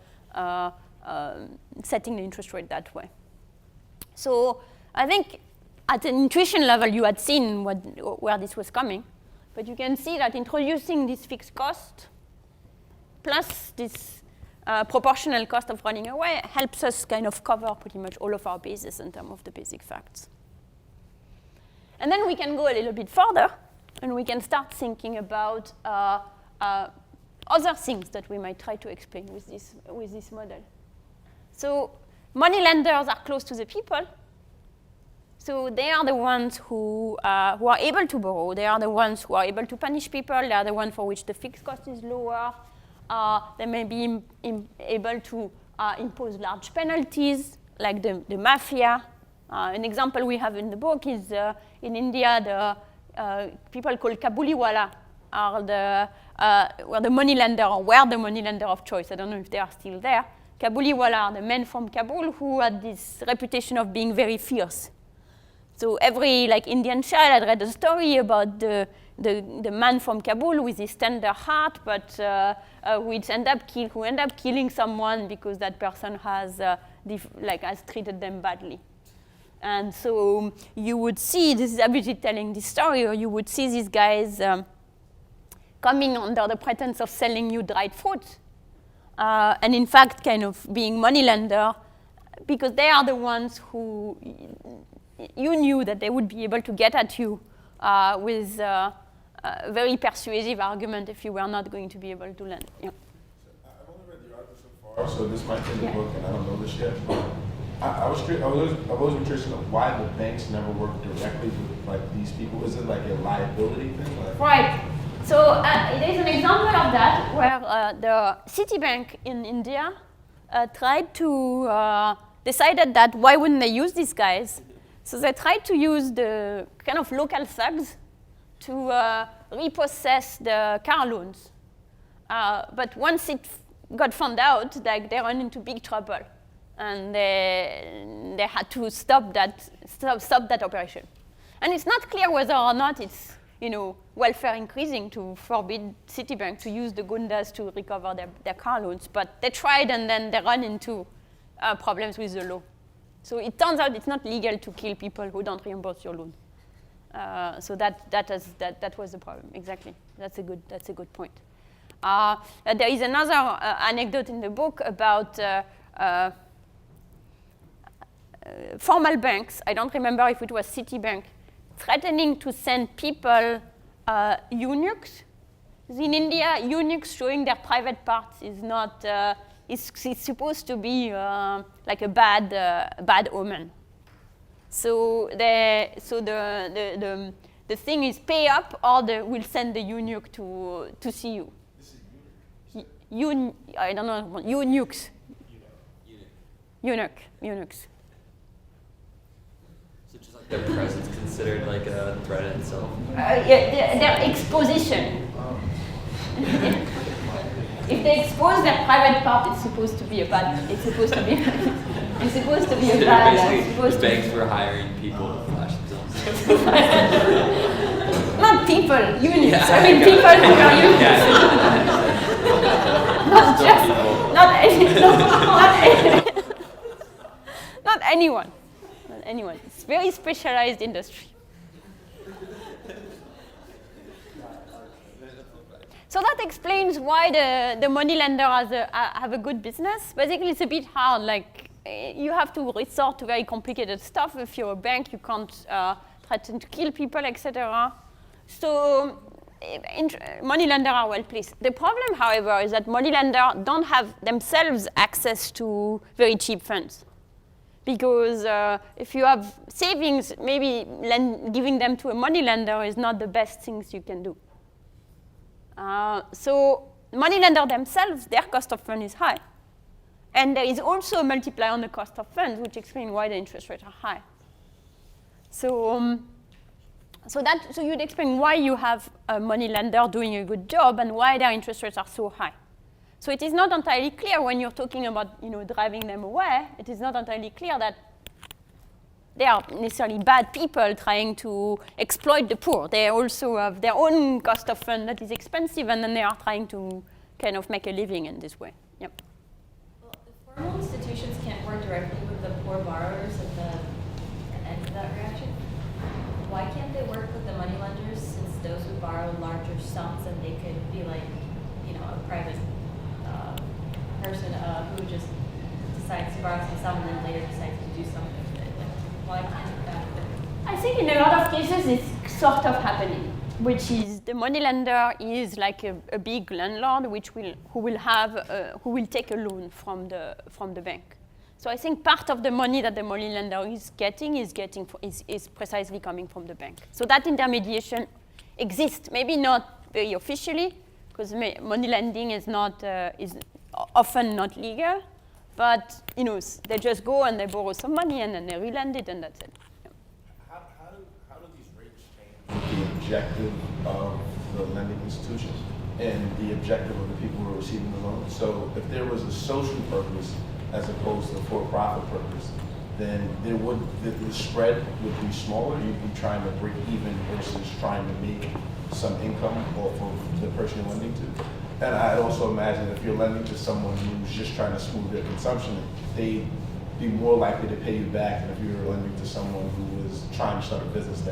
setting the interest rate that way. So I think at an intuition level, you had seen where this was coming. But you can see that introducing this fixed cost plus this proportional cost of running away helps us kind of cover pretty much all of our bases in terms of the basic facts. And then we can go a little bit further, and we can start thinking about other things that we might try to explain with this model. So money lenders are close to the people. So they are the ones who are able to borrow. They are the ones who are able to punish people. They are the ones for which the fixed cost is lower. They may be able to impose large penalties, like the mafia. An example we have in the book is in India, the people called Kabuliwala are the money lender, or were the money lender of choice. I don't know if they are still there. Kabuliwala are the men from Kabul who had this reputation of being very fierce. So every Indian child had read a story about the man from Kabul with his tender heart, but who end up killing someone because that person has treated them badly. And so you would see, this is Abhijit telling this story, or you would see these guys coming under the pretense of selling you dried fruit, and in fact kind of being money lender, because they are the ones who you knew that they would be able to get at you with a very persuasive argument if you were not going to be able to lend. Yeah. I've only read the article so far, so this might be in the book, and I don't know this yet. I've always been curious of why the banks never work directly with these people. Is it like a liability thing? Right. So there's an example of that where the Citibank in India decided that why wouldn't they use these guys? So they tried to use the kind of local thugs to repossess the car loans. But once it got found out, they ran into big trouble, and they had to stop that operation. And it's not clear whether or not it's welfare increasing to forbid Citibank to use the gundas to recover their car loans. But they tried, and then they ran into problems with the law. So it turns out it's not legal to kill people who don't reimburse your loan. So that was the problem. Exactly. That's a good point. There is another anecdote in the book about formal banks, I don't remember if it was Citibank, threatening to send people eunuchs. In India, eunuchs showing their private parts is not, it's supposed to be like a bad omen. So the thing is pay up or we'll send the eunuch to see you. I don't know, eunuchs. Eunuchs. So just like their presence considered like a threat in itself? Yeah, their exposition. If they expose their private part, it's supposed to be a bad. It's supposed to be. It's supposed to be a bad. Basically, the banks were hiring people to flash themselves. Not people, eunuchs. Yeah, I mean, people who are eunuchs. Yeah. Not just. Not anyone. Not anyone. It's a very specialized industry. So that explains why the money lender have a good business. Basically, it's a bit hard. Like, you have to resort to very complicated stuff. If you're a bank, you can't threaten to kill people, etc. So money lenders are well placed. The problem, however, is that money lenders don't have themselves access to very cheap funds. Because if you have savings, maybe giving them to a money lender is not the best things you can do. So money lenders themselves, their cost of funds is high. And there is also a multiplier on the cost of funds, which explains why the interest rates are high. So you'd explain why you have a money lender doing a good job and why their interest rates are so high. So it is not entirely clear when you're talking about driving them away, it is not entirely clear that they are necessarily bad people trying to exploit the poor. They also have their own cost of fund that is expensive, and then they are trying to kind of make a living in this way. Yep. Well, if formal institutions can't work directly with the poor borrowers at the end of that reaction, why can't they work with the money lenders, since those would borrow larger sums and they could be like, a private person who just decides to borrow some sum and then later decides to do something with it? Like, why can't that work? I think in a lot of cases it's sort of happening, which is the money lender is like a big landlord who will take a loan from the bank. So I think part of the money that the money lender is precisely coming from the bank. So that intermediation exists, maybe not very officially, because money lending is often not legal, but they just go and they borrow some money and then they relend it and that's it. Yeah. How do these rates change the objective of the lending institution and the objective of the people who are receiving the loan? So if there was a social purpose as opposed to a for-profit purpose, then the spread would be smaller. You'd be trying to break even versus trying to make some income off of the person you're lending to. And I'd also imagine if you're lending to someone who's just trying to smooth their consumption, they'd be more likely to pay you back than if you were lending to someone who is trying to start a business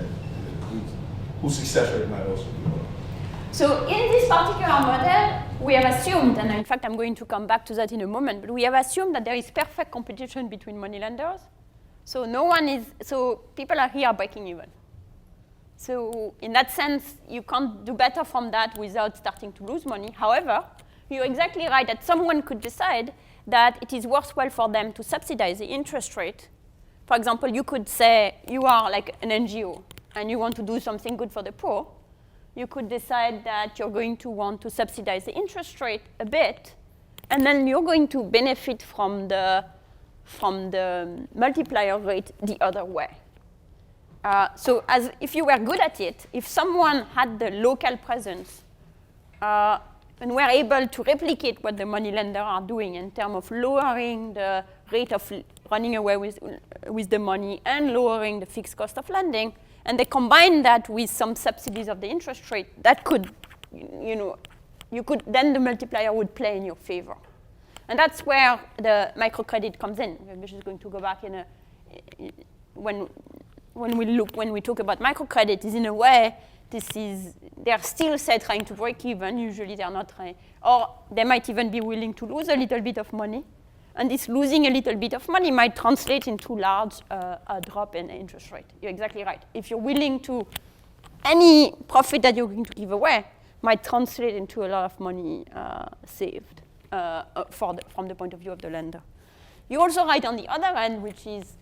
whose success rate might also be low. So in this particular model, we have assumed, and in fact I'm going to come back to that in a moment, but we have assumed that there is perfect competition between money lenders. So people are here breaking even. So in that sense, you can't do better from that without starting to lose money. However, you're exactly right that someone could decide that it is worthwhile for them to subsidize the interest rate. For example, you could say you are like an NGO and you want to do something good for the poor. You could decide that you're going to want to subsidize the interest rate a bit, and then you're going to benefit from the multiplier rate the other way. So if you were good at it, if someone had the local presence and were able to replicate what the money lenders are doing in terms of lowering the rate of running away with the money and lowering the fixed cost of lending, and they combine that with some subsidies of the interest rate, that could, then the multiplier would play in your favor. And that's where the microcredit comes in. We're just going to go back when we talk about microcredit, is in a way, they're still trying to break even. Usually they're not trying, or they might even be willing to lose a little bit of money. and this losing a little bit of money might translate into large a drop in interest rate. You're exactly right. If you're willing to, any profit that you're going to give away might translate into a lot of money saved from the point of view of the lender. You're also right on the other end, which is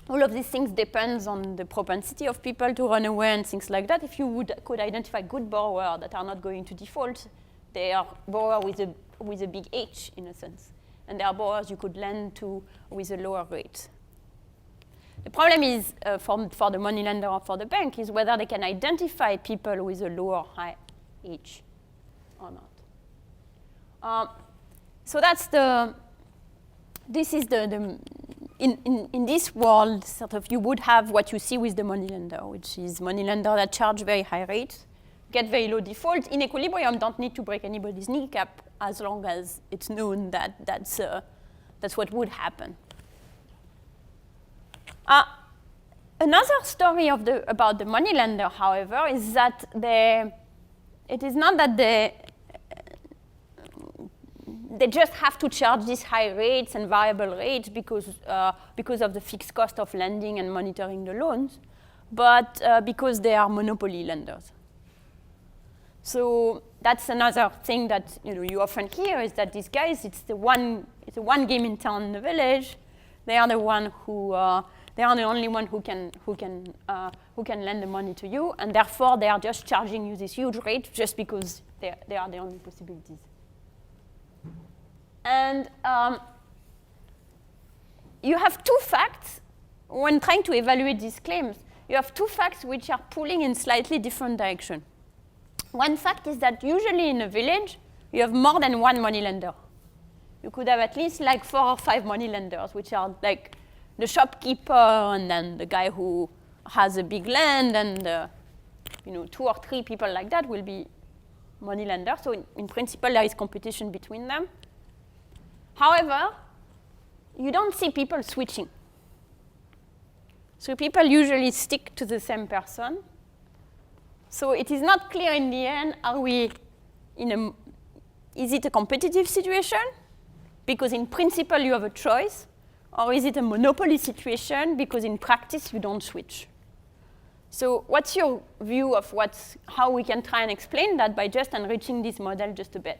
all of these things depends on the propensity of people to run away and things like that. If you could identify good borrowers that are not going to default, they are borrowers with a big H in a sense. And there are borrowers you could lend to with a lower rate. The problem is for the money lender or for the bank is whether they can identify people with a lower high H or not. So that's this is in this world, sort of, you would have what you see with the money lender, which is money lender that charge very high rates, get very low default. In equilibrium, don't need to break anybody's kneecap as long as it's known that that's what would happen. Another story about the money lender, however, is that it is not that they just have to charge these high rates and variable rates because of the fixed cost of lending and monitoring the loans, but because they are monopoly lenders. So that's another thing that you often hear is that these guys, it's a one game in town in the village. They are the only one who can lend the money to you, and therefore they are just charging you this huge rate just because they are the only possibilities. And you have two facts when trying to evaluate these claims. You have two facts which are pulling in slightly different direction. One fact is that usually in a village, you have more than one money lender. You could have at least like 4 or 5 money lenders, which are like the shopkeeper and then the guy who has a big land, and 2 or 3 people like that will be money lenders. So in principle, there is competition between them. However, you don't see people switching. So people usually stick to the same person. So it is not clear in the end, is it a competitive situation? Because in principle you have a choice. Or is it a monopoly situation? Because in practice you don't switch. So what's your view of how we can try and explain that by just enriching this model just a bit?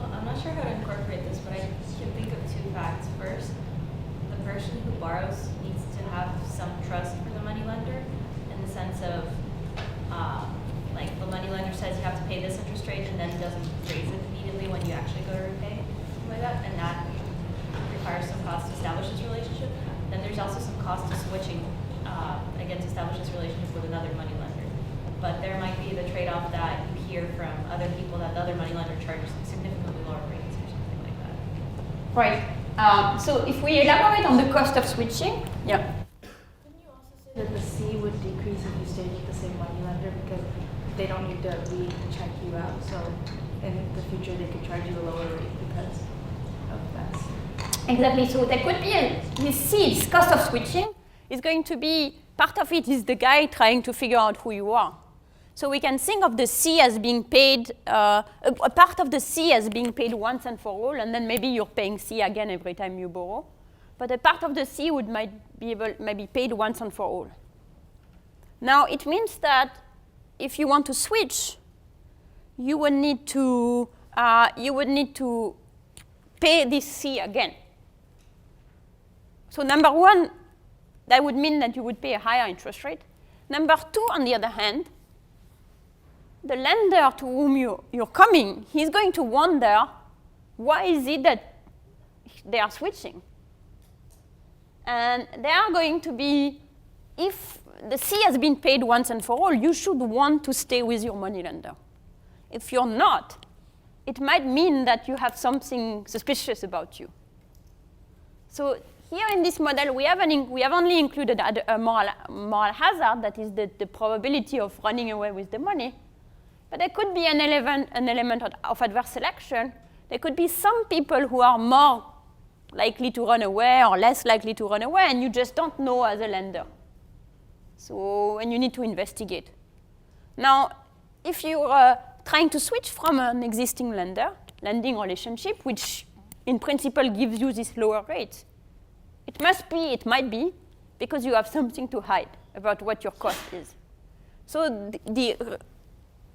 I'm not sure how to incorporate this, but I can think of 2 facts. First, the person who borrows needs to have some trust for the money lender in the sense of, like the money lender says you have to pay this interest rate and then doesn't raise it immediately when you actually go to repay, something like that, and that requires some cost to establish this relationship. Then there's also some cost to switching, again, to establish this relationship with another money lender. But there might be the trade-off that you hear from other people that the other money lender charges significantly lower rates or something like that. Right. So if we elaborate on the cost of switching, yeah. Couldn't you also say that the C would decrease if you stayed with the same money lender because they don't need to re-check you out, so in the future they could charge you a lower rate because of that. Exactly. So there could be this C, this cost of switching, is going to be, part of it is the guy trying to figure out who you are. So we can think of the C as being paid, a part of the C as being paid once and for all, and then maybe you're paying C again every time you borrow. But a part of the C might be paid once and for all. Now it means that if you want to switch, you would need to pay this C again. So number one, that would mean that you would pay a higher interest rate. Number two, on the other hand, the lender to whom you're coming, he's going to wonder, why is it that they are switching? And they are going to be, if the C has been paid once and for all, you should want to stay with your money lender. If you're not, it might mean that you have something suspicious about you. So here in this model, we have only included a moral hazard, that is the probability of running away with the money. But there could be an element of adverse selection. There could be some people who are more likely to run away or less likely to run away, and you just don't know as a lender. So, and you need to investigate. Now, if you're trying to switch from an existing lending relationship, which in principle gives you this lower rate, it might be, because you have something to hide about what your cost is. So the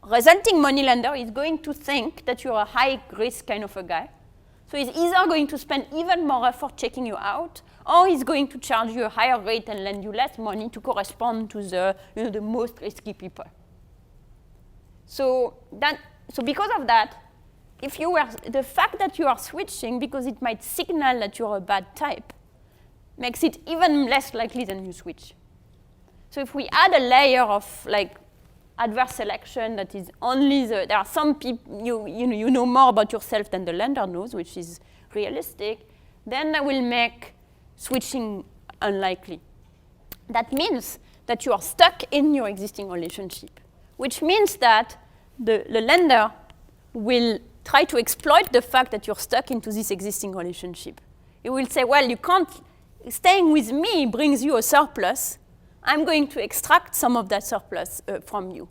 resulting moneylender is going to think that you're a high-risk kind of a guy. So he's either going to spend even more effort checking you out, or he's going to charge you a higher rate and lend you less money to correspond to the most risky people. So because of that, the fact that you are switching, because it might signal that you're a bad type, makes it even less likely than you switch. So if we add a layer of like adverse selection that is only there are some people, you know more about yourself than the lender knows, which is realistic, then that will make switching unlikely. That means that you are stuck in your existing relationship, which means that the lender will try to exploit the fact that you're stuck into this existing relationship. It will say, well, you can't, staying with me brings you a surplus. I'm going to extract some of that surplus from you,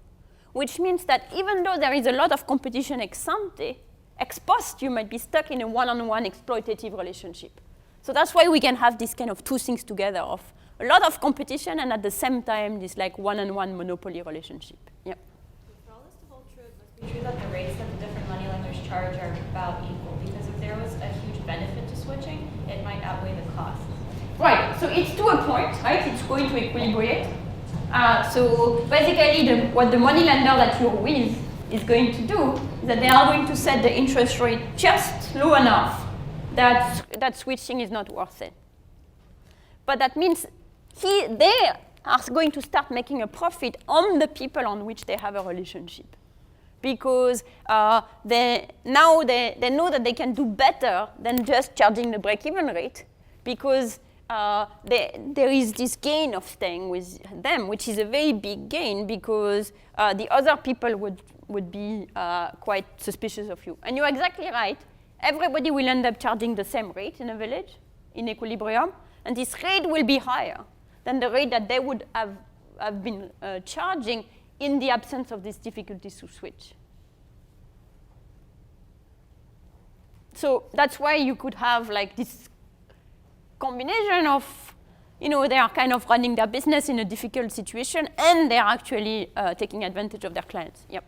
which means that even though there is a lot of competition ex ante, ex post, you might be stuck in a one-on-one exploitative relationship. So that's why we can have this kind of two things together of a lot of competition and at the same time this like one-on-one monopoly relationship. Yeah. For all this to hold true, it must be true that the rates that the different moneylenders charge are about equal, because if there was a huge benefit to switching, it might outweigh the cost. Right, so it's to a point, right? It's going to equilibrate. So basically, what the moneylender that you're with is going to do is that they are going to set the interest rate just low enough that switching is not worth it. But that means they are going to start making a profit on the people on which they have a relationship. Because they know that they can do better than just charging the break-even rate, because there is this gain of staying with them, which is a very big gain, because the other people would be quite suspicious of you. And you're exactly right. Everybody will end up charging the same rate in a village, in equilibrium, and this rate will be higher than the rate that they would have been charging in the absence of these difficulties to switch. So that's why you could have like this combination of, they are kind of running their business in a difficult situation, and they are actually taking advantage of their clients. Yep.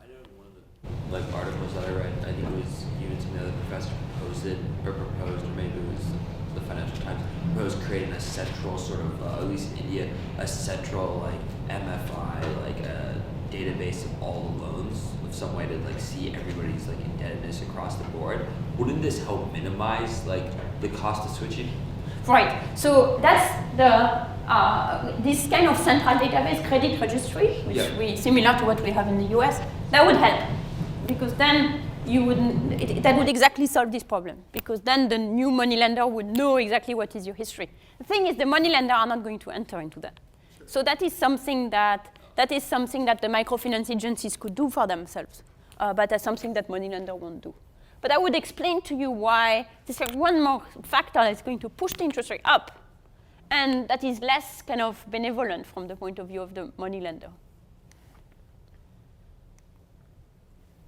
I know one of the articles that I read, I think it was even to me, the professor proposed, or maybe it was the Financial Times, proposed creating a central sort of, at least in India, a central MFI, like a database of all the loans, with some way to see everybody's indebtedness across the board. Wouldn't this help minimize the cost of switching? Right. So that's this kind of central database credit registry, which similar to what we have in the US. That would help, because then that would exactly solve this problem, because then the new moneylender would know exactly what is your history. The thing is, the moneylender are not going to enter into that. So that is something that the microfinance agencies could do for themselves, but that's something that moneylender won't do. But I would explain to you why this is one more factor that's going to push the interest rate up, and that is less kind of benevolent from the point of view of the moneylender.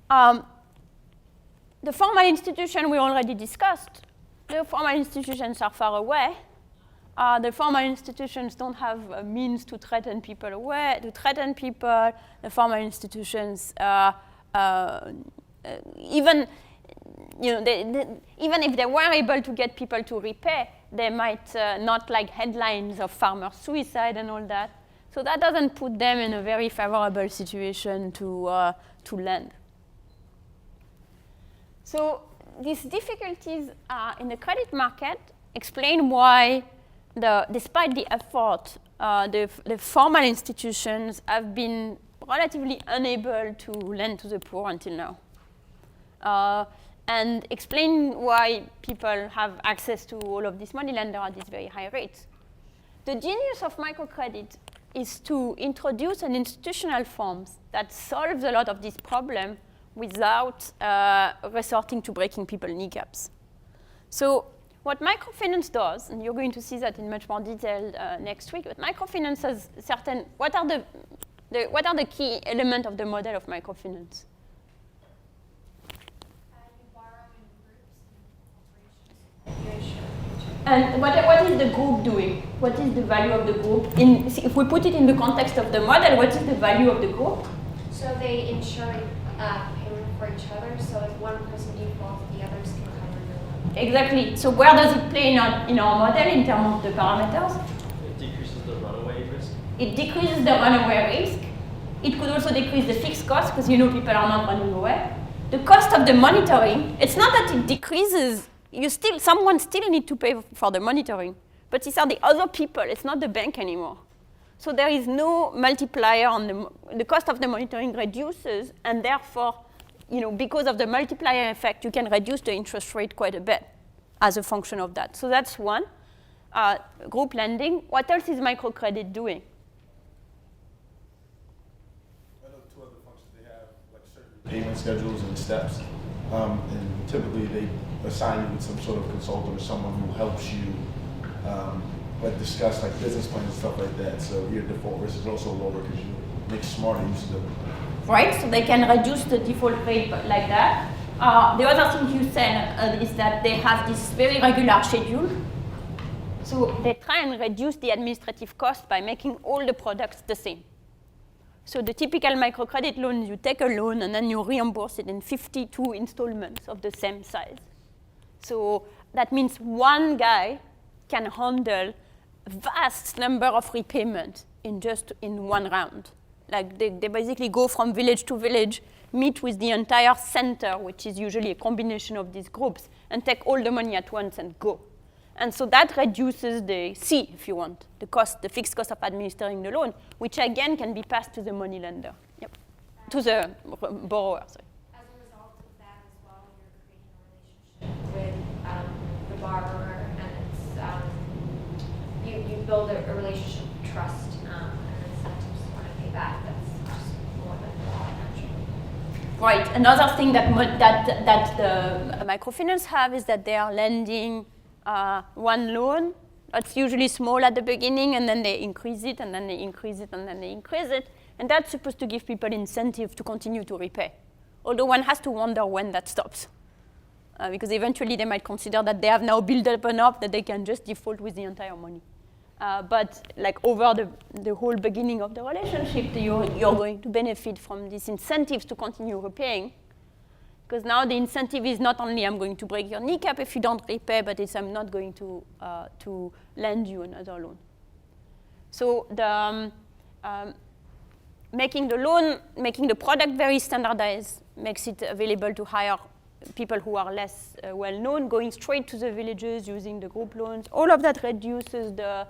The formal institution we already discussed. The formal institutions are far away. The formal institutions don't have a means to threaten people away. The formal institutions even if they were able to get people to repay, they might not like headlines of farmer suicide and all that. So that doesn't put them in a very favorable situation to lend. So these difficulties in the credit market explain why, despite the effort, the formal institutions have been relatively unable to lend to the poor until now. And explain why people have access to all of this moneylender at these very high rates. The genius of microcredit is to introduce an institutional form that solves a lot of this problem without resorting to breaking people's kneecaps. So What microfinance does, and you're going to see that in much more detail next week, but microfinance has certain, what are the key elements of the model of microfinance? You borrow in groups and corporations. And what is the group doing? What is the value of the group? If we put it in the context of the model, what is the value of the group? So they insure payment for each other, so if one person defaults, the others can cover the loan. Exactly. So where does it play in our model in terms of the parameters? It decreases the runaway risk. It decreases the runaway risk. It could also decrease the fixed cost because people are not running away. The cost of the monitoring, it's not that it decreases. Someone still need to pay for the monitoring, but these are the other people. It's not the bank anymore. So there is no multiplier on the cost of the monitoring reduces, and therefore, because of the multiplier effect, you can reduce the interest rate quite a bit as a function of that. So that's one. Group lending. What else is microcredit doing? I know two other functions they have, like certain payment schedules and steps, and typically they assign you with some sort of consultant or someone who helps you discuss like business plans and stuff like that. So your default risk is also lower because you make smarter use of them. Right, so they can reduce the default rate like that. The other thing you said is that they have this very regular schedule. So they try and reduce the administrative cost by making all the products the same. So the typical microcredit loan, you take a loan and then you reimburse it in 52 installments of the same size. So that means one guy can handle a vast number of repayments in one round. Like they basically go from village to village, meet with the entire center, which is usually a combination of these groups, and take all the money at once and go. And so that reduces the C, if you want, the fixed cost of administering the loan, which again can be passed to the money lender, to the borrower. Sorry. As a result of that as well, you're creating a relationship with the borrower, and you build a relationship of trust and incentives to want to pay back. That's just more than the law, naturally. Right. Another thing that the microfinance have is that they are lending one loan. It's usually small at the beginning, and then they increase it, and then they increase it, and then they increase it. And that's supposed to give people incentive to continue to repay. Although one has to wonder when that stops. Because eventually they might consider that they have now built up enough that they can just default with the entire money. But like over the whole beginning of the relationship, you're going to benefit from these incentives to continue repaying. Because now the incentive is not only I'm going to break your kneecap if you don't repay, but it's I'm not going to lend you another loan. So making the product very standardized makes it available to hire people who are less well-known, going straight to the villages, using the group loans. All of that reduces the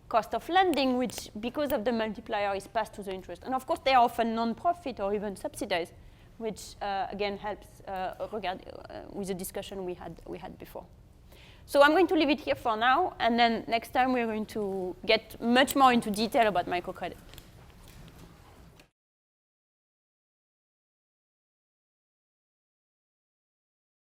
cost of lending, which, because of the multiplier, is passed to the interest. And of course, they are often non-profit or even subsidized, which again helps with the discussion we had before. So I'm going to leave it here for now, and then next time we're going to get much more into detail about microcredit.